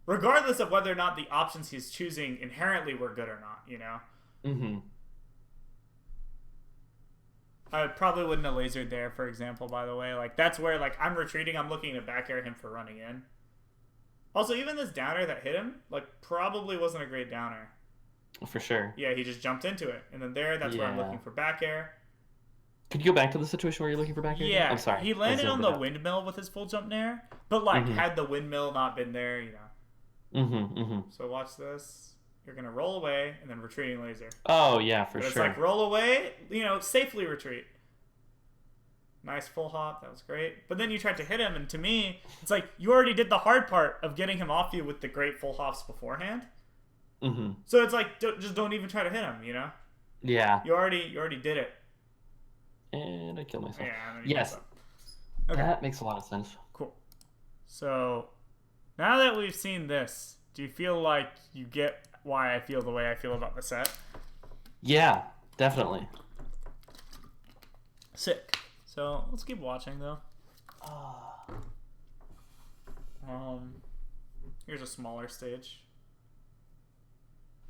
Regardless of whether or not the options he's choosing inherently were good or not, I probably wouldn't have lasered there, for example, by the way. Like, that's where, like, I'm retreating, I'm looking to back air him for running in. Also, even this downer that hit him, like, probably wasn't a great downer. For sure. Yeah, he just jumped into it. And then that's where I'm looking for back air. Could you go back to the situation where you're looking for back air? Yeah. I'm sorry. He landed on the windmill with his full jump nair, but, like, had the windmill not been there, So watch this. You're going to roll away and then retreating laser. Oh, yeah, for but sure. It's like roll away, safely retreat. Nice full hop. That was great. But then you tried to hit him, and to me, it's like you already did the hard part of getting him off you with the great full hops beforehand. So it's like, just don't even try to hit him, Yeah. You already did it. And I killed myself. Yeah. Yes. Okay. That makes a lot of sense. Cool. So, now that we've seen this, do you feel like you get why I feel the way I feel about the set? Yeah, definitely. Sick. So, let's keep watching, though. Here's a smaller stage.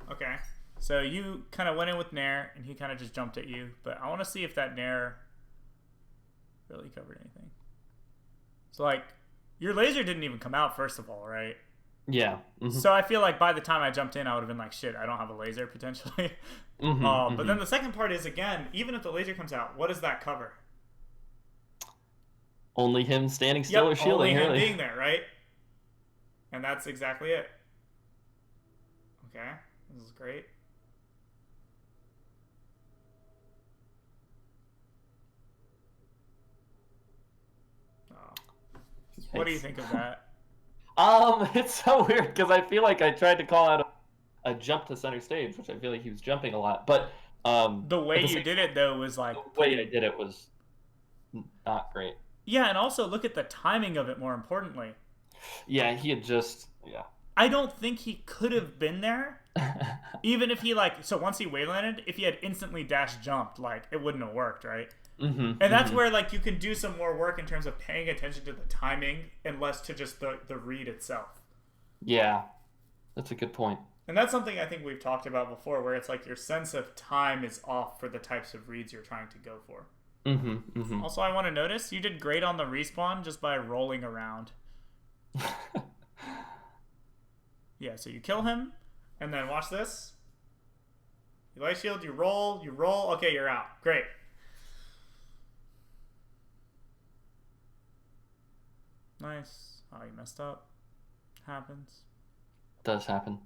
Okay. So you kind of went in with Nair, and he kind of just jumped at you. But I want to see if that Nair really covered anything. So, like, your laser didn't even come out, first of all, right? Yeah. So I feel like by the time I jumped in, I would have been like, shit, I don't have a laser, potentially. But then the second part is, again, even if the laser comes out, what does that cover? Only him standing still or shielding, only him really. being there, right? And that's exactly it. Okay, this is great. Oh. What do you think of that? It's so weird because I feel like I tried to call out a jump to center stage, which I feel like he was jumping a lot. But the way you did it though was like the way I did it was not great. Yeah, and also look at the timing of it. More importantly. Yeah, he had just I don't think he could have been there, even if he so once he waylanded, if he had instantly dash jumped, like it wouldn't have worked, right? Mm-hmm, and that's where like you can do some more work in terms of paying attention to the timing and less to just the read itself. Yeah, that's a good point. And that's something I think we've talked about before, where it's like your sense of time is off for the types of reads you're trying to go for. Mm-hmm, mm-hmm. Also, I want to notice you did great on the respawn just by rolling around. Yeah, so you kill him, and then watch this. You light shield, you roll. Okay, you're out. Great. Nice. Oh, you messed up. Happens. Does happen.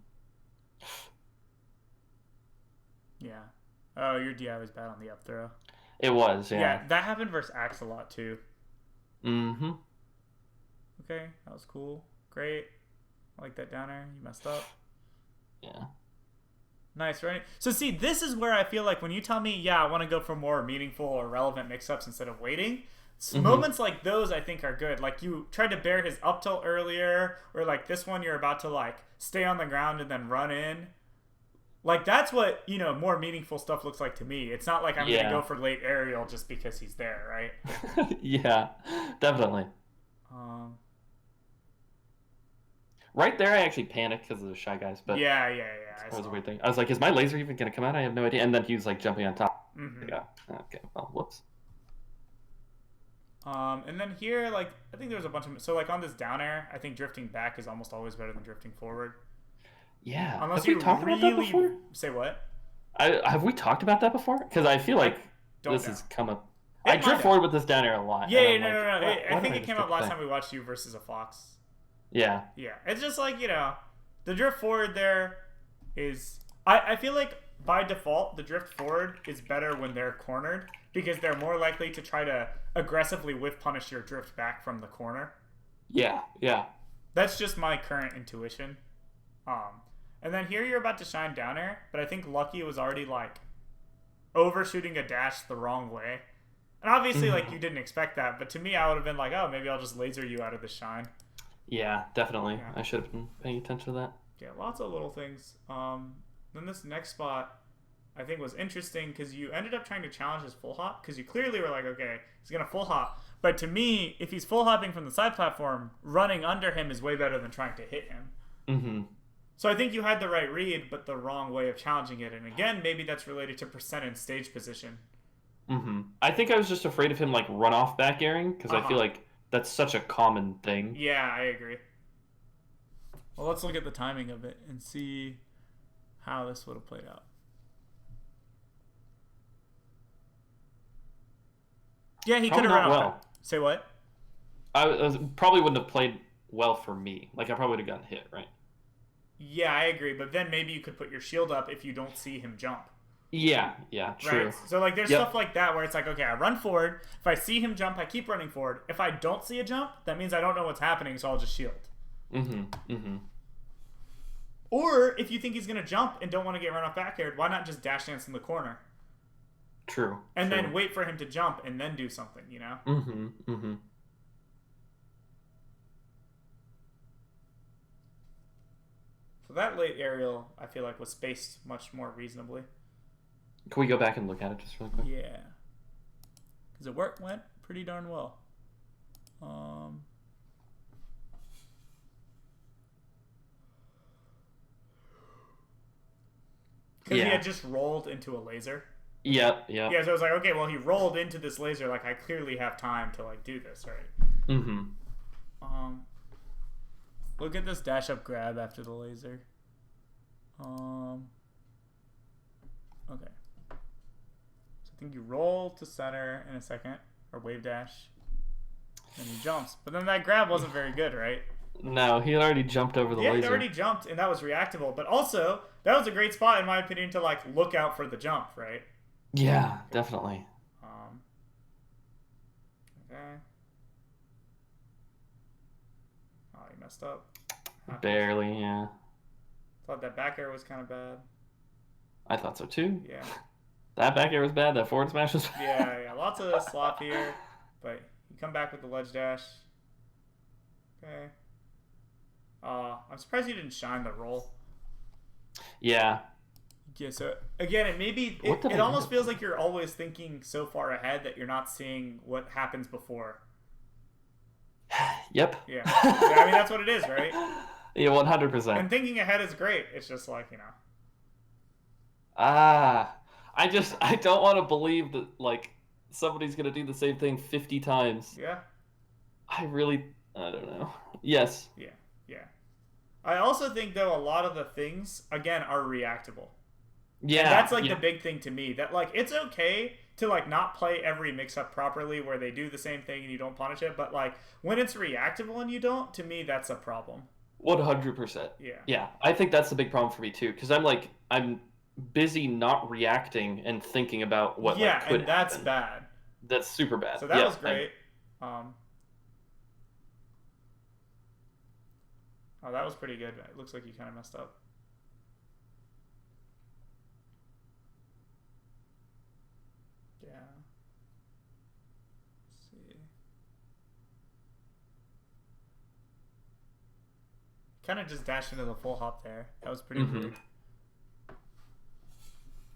Yeah. Oh, your DI was bad on the up throw. It was, yeah. Yeah, that happened versus Axe a lot, too. Mm-hmm. Okay, that was cool. Great. I like that down air. You messed up. Yeah. Nice, right? So see, this is where I feel like when you tell me, yeah, I want to go for more meaningful or relevant mix-ups instead of waiting, moments like those I think are good. Like you tried to bear his up tilt earlier, or like this one you're about to like stay on the ground and then run in. Like that's what, more meaningful stuff looks like to me. It's not like I'm going to go for late aerial just because he's there, right? Yeah, definitely. Right there, I actually panicked because of the Shy Guys. But yeah. That was a weird thing. I was like, is my laser even going to come out? I have no idea. And then he was like jumping on top. Mm-hmm. Yeah. Okay, well, whoops. And then here, like, I think there's a bunch of... So, like, on this down air, I think drifting back is almost always better than drifting forward. Yeah. Unless have we talked about that before? Say what? Have we talked about that before? Because I feel like this has come up... I drift forward with this down air a lot. Yeah, no. I think it came up last time we watched you versus a Fox. Yeah. Yeah. It's just like, the drift forward there is... I feel like, by default, the drift forward is better when they're cornered, because they're more likely to try to aggressively whiff punish your drift back from the corner. Yeah. That's just my current intuition. And then here you're about to shine down air, but I think Lucky was already, like, overshooting a dash the wrong way. And obviously, like, you didn't expect that, but to me, I would have been like, oh, maybe I'll just laser you out of the shine. Yeah, definitely. Yeah. I should have been paying attention to that. Yeah, lots of little things. Then this next spot, I think, was interesting because you ended up trying to challenge his full hop because you clearly were like, okay, he's going to full hop. But to me, if he's full hopping from the side platform, running under him is way better than trying to hit him. Mm-hmm. So I think you had the right read, but the wrong way of challenging it. And again, maybe that's related to percent and stage position. Mm-hmm. I think I was just afraid of him, like, run off back airing because I feel like that's such a common thing. Yeah, I agree. Well, let's look at the timing of it and see how this would have played out. Yeah, he could have run off. Say what? I probably wouldn't have played well for me. Like, I probably would have gotten hit, right? Yeah, I agree. But then maybe you could put your shield up if you don't see him jump. Yeah, true. Right? So, like, there's stuff like that where it's like, okay, I run forward. If I see him jump, I keep running forward. If I don't see a jump, that means I don't know what's happening, so I'll just shield. Mm-hmm. Or if you think he's going to jump and don't want to get run off back aired, why not just dash dance in the corner? True. And then wait for him to jump and then do something, Mm-hmm. So that late aerial, I feel like, was spaced much more reasonably. Can we go back and look at it just really quick? Yeah. Because it went pretty darn well. Because he had just rolled into a laser. Yep. Yeah, so I was like, okay, well, he rolled into this laser. Like, I clearly have time to, like, do this, right? Mm-hmm. Look at this dash up grab after the laser. Okay. So I think you roll to center in a second, or wave dash, and he jumps. But then that grab wasn't very good, right? No, he had already jumped over the Yeah, he'd laser. already jumped, and that was reactable. But also, that was a great spot, in my opinion, to like look out for the jump, right? Yeah, Okay. definitely. Um, okay. Oh, he messed up. Happens. Barely, yeah. Thought that back air was kind of bad. I thought so too. Yeah. That back air was bad. That forward smash was Yeah, bad. yeah. Lots of slop here, but you come back with the ledge dash. Okay. I'm surprised you didn't shine the roll. Yeah. Yeah, so again, it almost feels like you're always thinking so far ahead that you're not seeing what happens before. Yep. Yeah. Yeah, I mean that's what it is, right? Yeah, 100%. And thinking ahead is great. It's just like, I don't want to believe that like somebody's gonna do the same thing 50 times. Yeah. I don't know. Yes. Yeah. Yeah. I also think though a lot of the things again are reactable. Yeah. And that's like yeah. the big thing to me, that like it's okay to like not play every mix up properly where they do the same thing and you don't punish it, but like when it's reactable and you don't, to me that's a problem. 100%. Yeah. Yeah. I think that's the big problem for me too, because I'm busy not reacting and thinking about what yeah, like could and that's happen. bad. That's super bad. So that was great. Oh, that was pretty good. It looks like you kind of messed up. Yeah. Let's see. Kind of just dashed into the full hop there. That was pretty weird.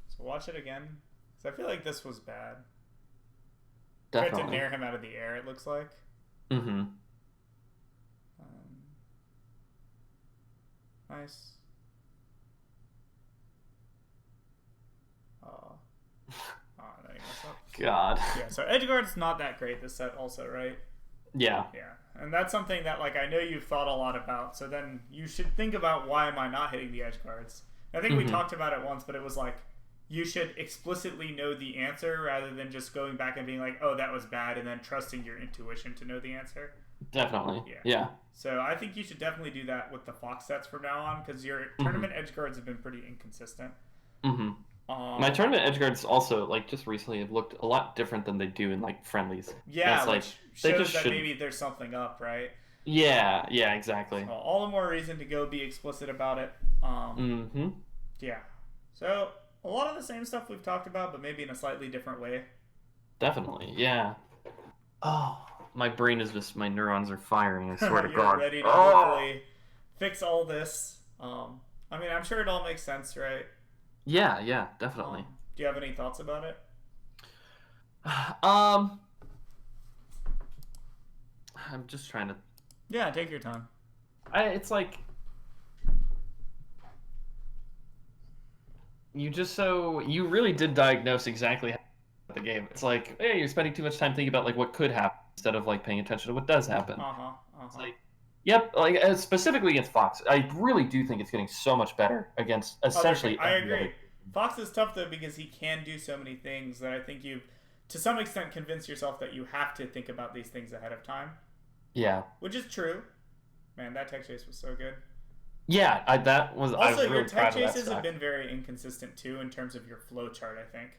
So watch it again. Because I feel like this was bad. Definitely. Tried to nair him out of the air, it looks like. Mm-hmm. Nice. Oh, no, you messed up. God. Yeah, so edgeguard's not that great this set also, right? Yeah. Yeah. And that's something that like I know you've thought a lot about, so then you should think about why am I not hitting the edge guards. I think we talked about it once, but it was like you should explicitly know the answer rather than just going back and being like, oh, that was bad, and then trusting your intuition to know the answer. Definitely. Yeah. So I think you should definitely do that with the Fox sets from now on, because your tournament edge guards have been pretty inconsistent. My tournament edge guards also, like, just recently have looked a lot different than they do in like friendlies. Yeah, like shows that maybe there's something up, right? Yeah, exactly. So all the more reason to go be explicit about it. Yeah. So a lot of the same stuff we've talked about, but maybe in a slightly different way. Definitely, yeah. Oh, my brain is just, my neurons are firing, I swear to You're God. ready to hopefully fix all this. I mean, I'm sure it all makes sense, right? Yeah, definitely. Do you have any thoughts about it? I'm just trying to... Yeah, take your time. It's like... You really did diagnose exactly how the game. It's like, hey, you're spending too much time thinking about like what could happen instead of like paying attention to what does happen. It's like, yep, like specifically against Fox, I really do think it's getting so much better against essentially. I agree. Fox is tough though because he can do so many things that I think you've, to some extent, convinced yourself that you have to think about these things ahead of time. Yeah. Which is true. Man, that tech chase was so good. Yeah, that was. Also, your tech chases have been very inconsistent too in terms of your flow chart, I think.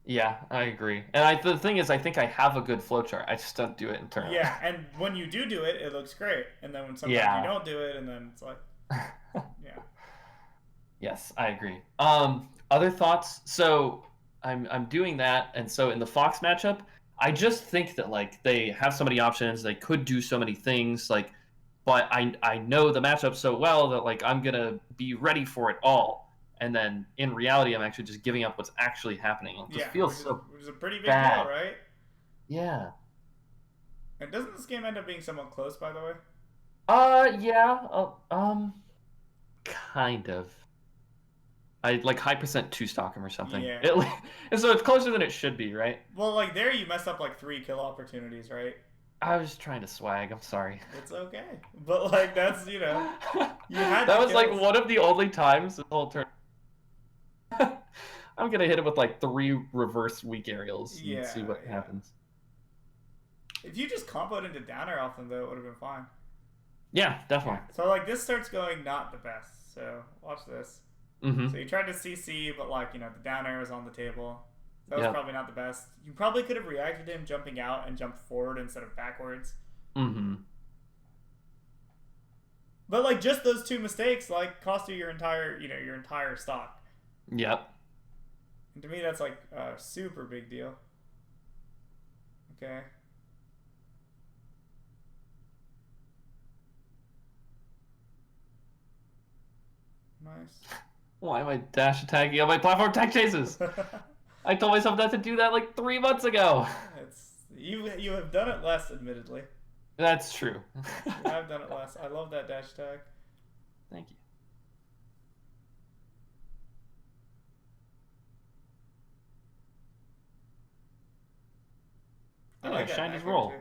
Yeah, I agree. And the thing is, I think I have a good flow chart. I just don't do it in turn. Yeah, and when you do it, it looks great. And then when sometimes you don't do it, and then it's like, yeah. Yes, I agree. Other thoughts? So I'm doing that, and so in the Fox matchup, I just think that like they have so many options, they could do so many things, like, but I know the matchup so well that like I'm gonna be ready for it all. And then in reality, I'm actually just giving up what's actually happening. It just feels which is a pretty big bad. deal, right? Yeah. And doesn't this game end up being somewhat close, by the way? Yeah. Kind of. I like high percent two stock him or something. Yeah. And so it's closer than it should be, right? Well, like there you messed up like 3 kill opportunities, right? I was trying to swag. I'm sorry. It's okay, but like that's you had that was kills. like one of the only times the whole turn. I'm gonna hit him with like 3 reverse weak aerials and see what happens. If you just comboed into down air off them, though, it would have been fine. Yeah, definitely. So like this starts going not the best. So watch this. So you tried to CC, but like the down air was on the table. So that was Yep. probably not the best. You probably could have reacted to him jumping out and jumped forward instead of backwards. But like just those two mistakes like cost you your entire stock. Yep. And to me that's like a super big deal. Okay. Nice. Why am I dash attacking on my platform tech chases? I told myself not to do that like 3 months ago. You have done it less, admittedly. That's true. You have done it less. I love that dash attack. Thank you. I like that Shiny's backer roll. too.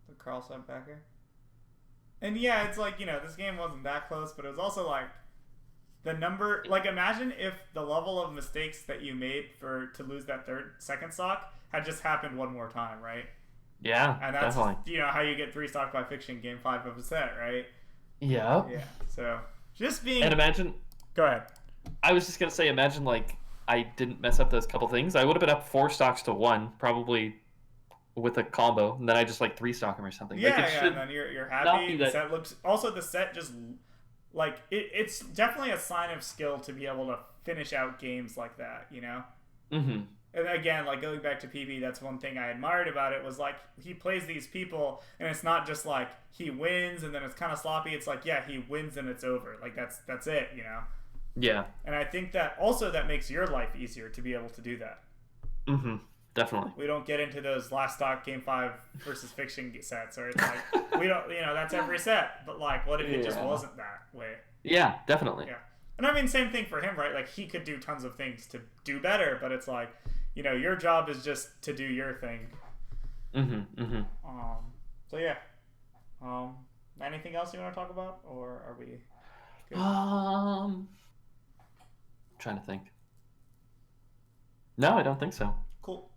The Carlside backer. And yeah, it's like, this game wasn't that close, but it was also like the number, like imagine if the level of mistakes that you made to lose that second stock had just happened one more time, right? Yeah, and that's definitely. how you get 3 stock by fiction game 5 of a set, right? Yep. Yeah. So just being. And imagine. Go ahead. I was just gonna say, imagine like I didn't mess up those couple things. I would have been up 4 stocks to 1, probably with a combo, and then I just like 3 stock him or something. Yeah, like, and then you're happy. The set looks. Also, the set just like it's definitely a sign of skill to be able to finish out games like that, And again, like going back to PB, that's one thing I admired about it was like he plays these people, and it's not just like he wins and then it's kind of sloppy. It's like he wins and it's over. Like that's it, Yeah. And I think that also that makes your life easier to be able to do that. Definitely. We don't get into those last stock game 5 versus fiction sets, or it's like we don't, that's every set. But like, what if it just wasn't that way? Yeah, definitely. Yeah, and I mean, same thing for him, right? Like he could do tons of things to do better, but it's like, your job is just to do your thing. So yeah. Anything else you want to talk about, or are we good? Trying to think. No, I don't think so. Cool.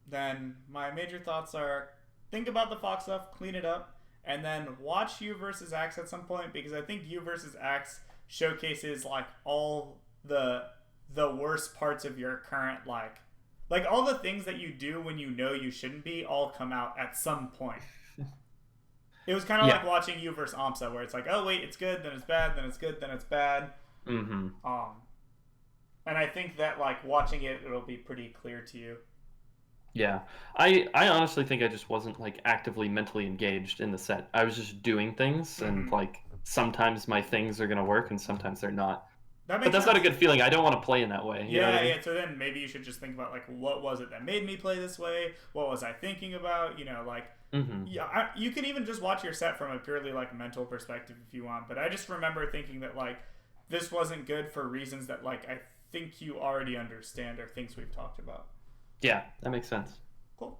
Then my major thoughts are: think about the Fox stuff, clean it up, and then watch You versus Axe at some point, because I think You versus Axe showcases like all the worst parts of your current like all the things that you do when you shouldn't be all come out at some point. It was kind of like watching You versus Amsa, where it's like, oh wait, it's good, then it's bad, then it's good, then it's bad. And I think that like watching it'll be pretty clear to you. Yeah, I honestly think I just wasn't like actively mentally engaged in the set. I was just doing things, and like sometimes my things are gonna work and sometimes they're not. But that's not a good feeling. I don't want to play in that way. You know what I mean? Yeah. So then maybe you should just think about like, what was it that made me play this way? What was I thinking about? Yeah. You can even just watch your set from a purely like mental perspective if you want. But I just remember thinking that like this wasn't good for reasons that like I think you already understand or things we've talked about. Yeah, that makes sense. Cool.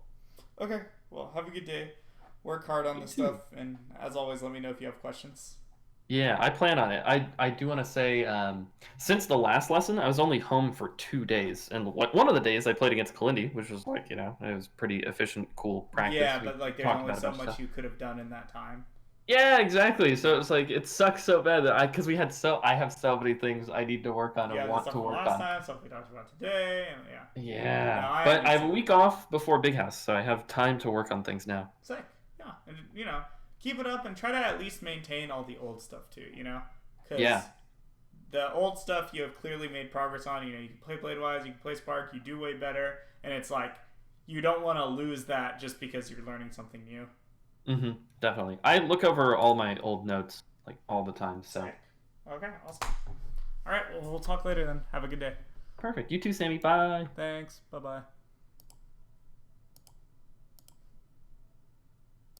Okay. Well, have a good day. Work hard on this stuff, and as always, let me know if you have questions. Yeah, I plan on it. I do want to say, since the last lesson, I was only home for 2 days, and one of the days I played against Kalindi, which was like, it was pretty efficient, cool practice. Yeah, but like there's only so much you could have done in that time. Yeah, exactly. So it's like it sucks so bad that I have so many things I need to work on and want to work on. Time, stuff we talked about today, and yeah. But I have a week off before Big House, so I have time to work on things now. Sick. Yeah, and keep it up and try to at least maintain all the old stuff too. Because the old stuff you have clearly made progress on. You can play Bladewise, you can play Spark, you do way better, and it's like you don't want to lose that just because you're learning something new. Definitely. I look over all my old notes like all the time. So. Sick. Okay. Awesome. All right. Well, we'll talk later then. Have a good day. Perfect. You too, Sammy. Bye. Thanks. Bye-bye.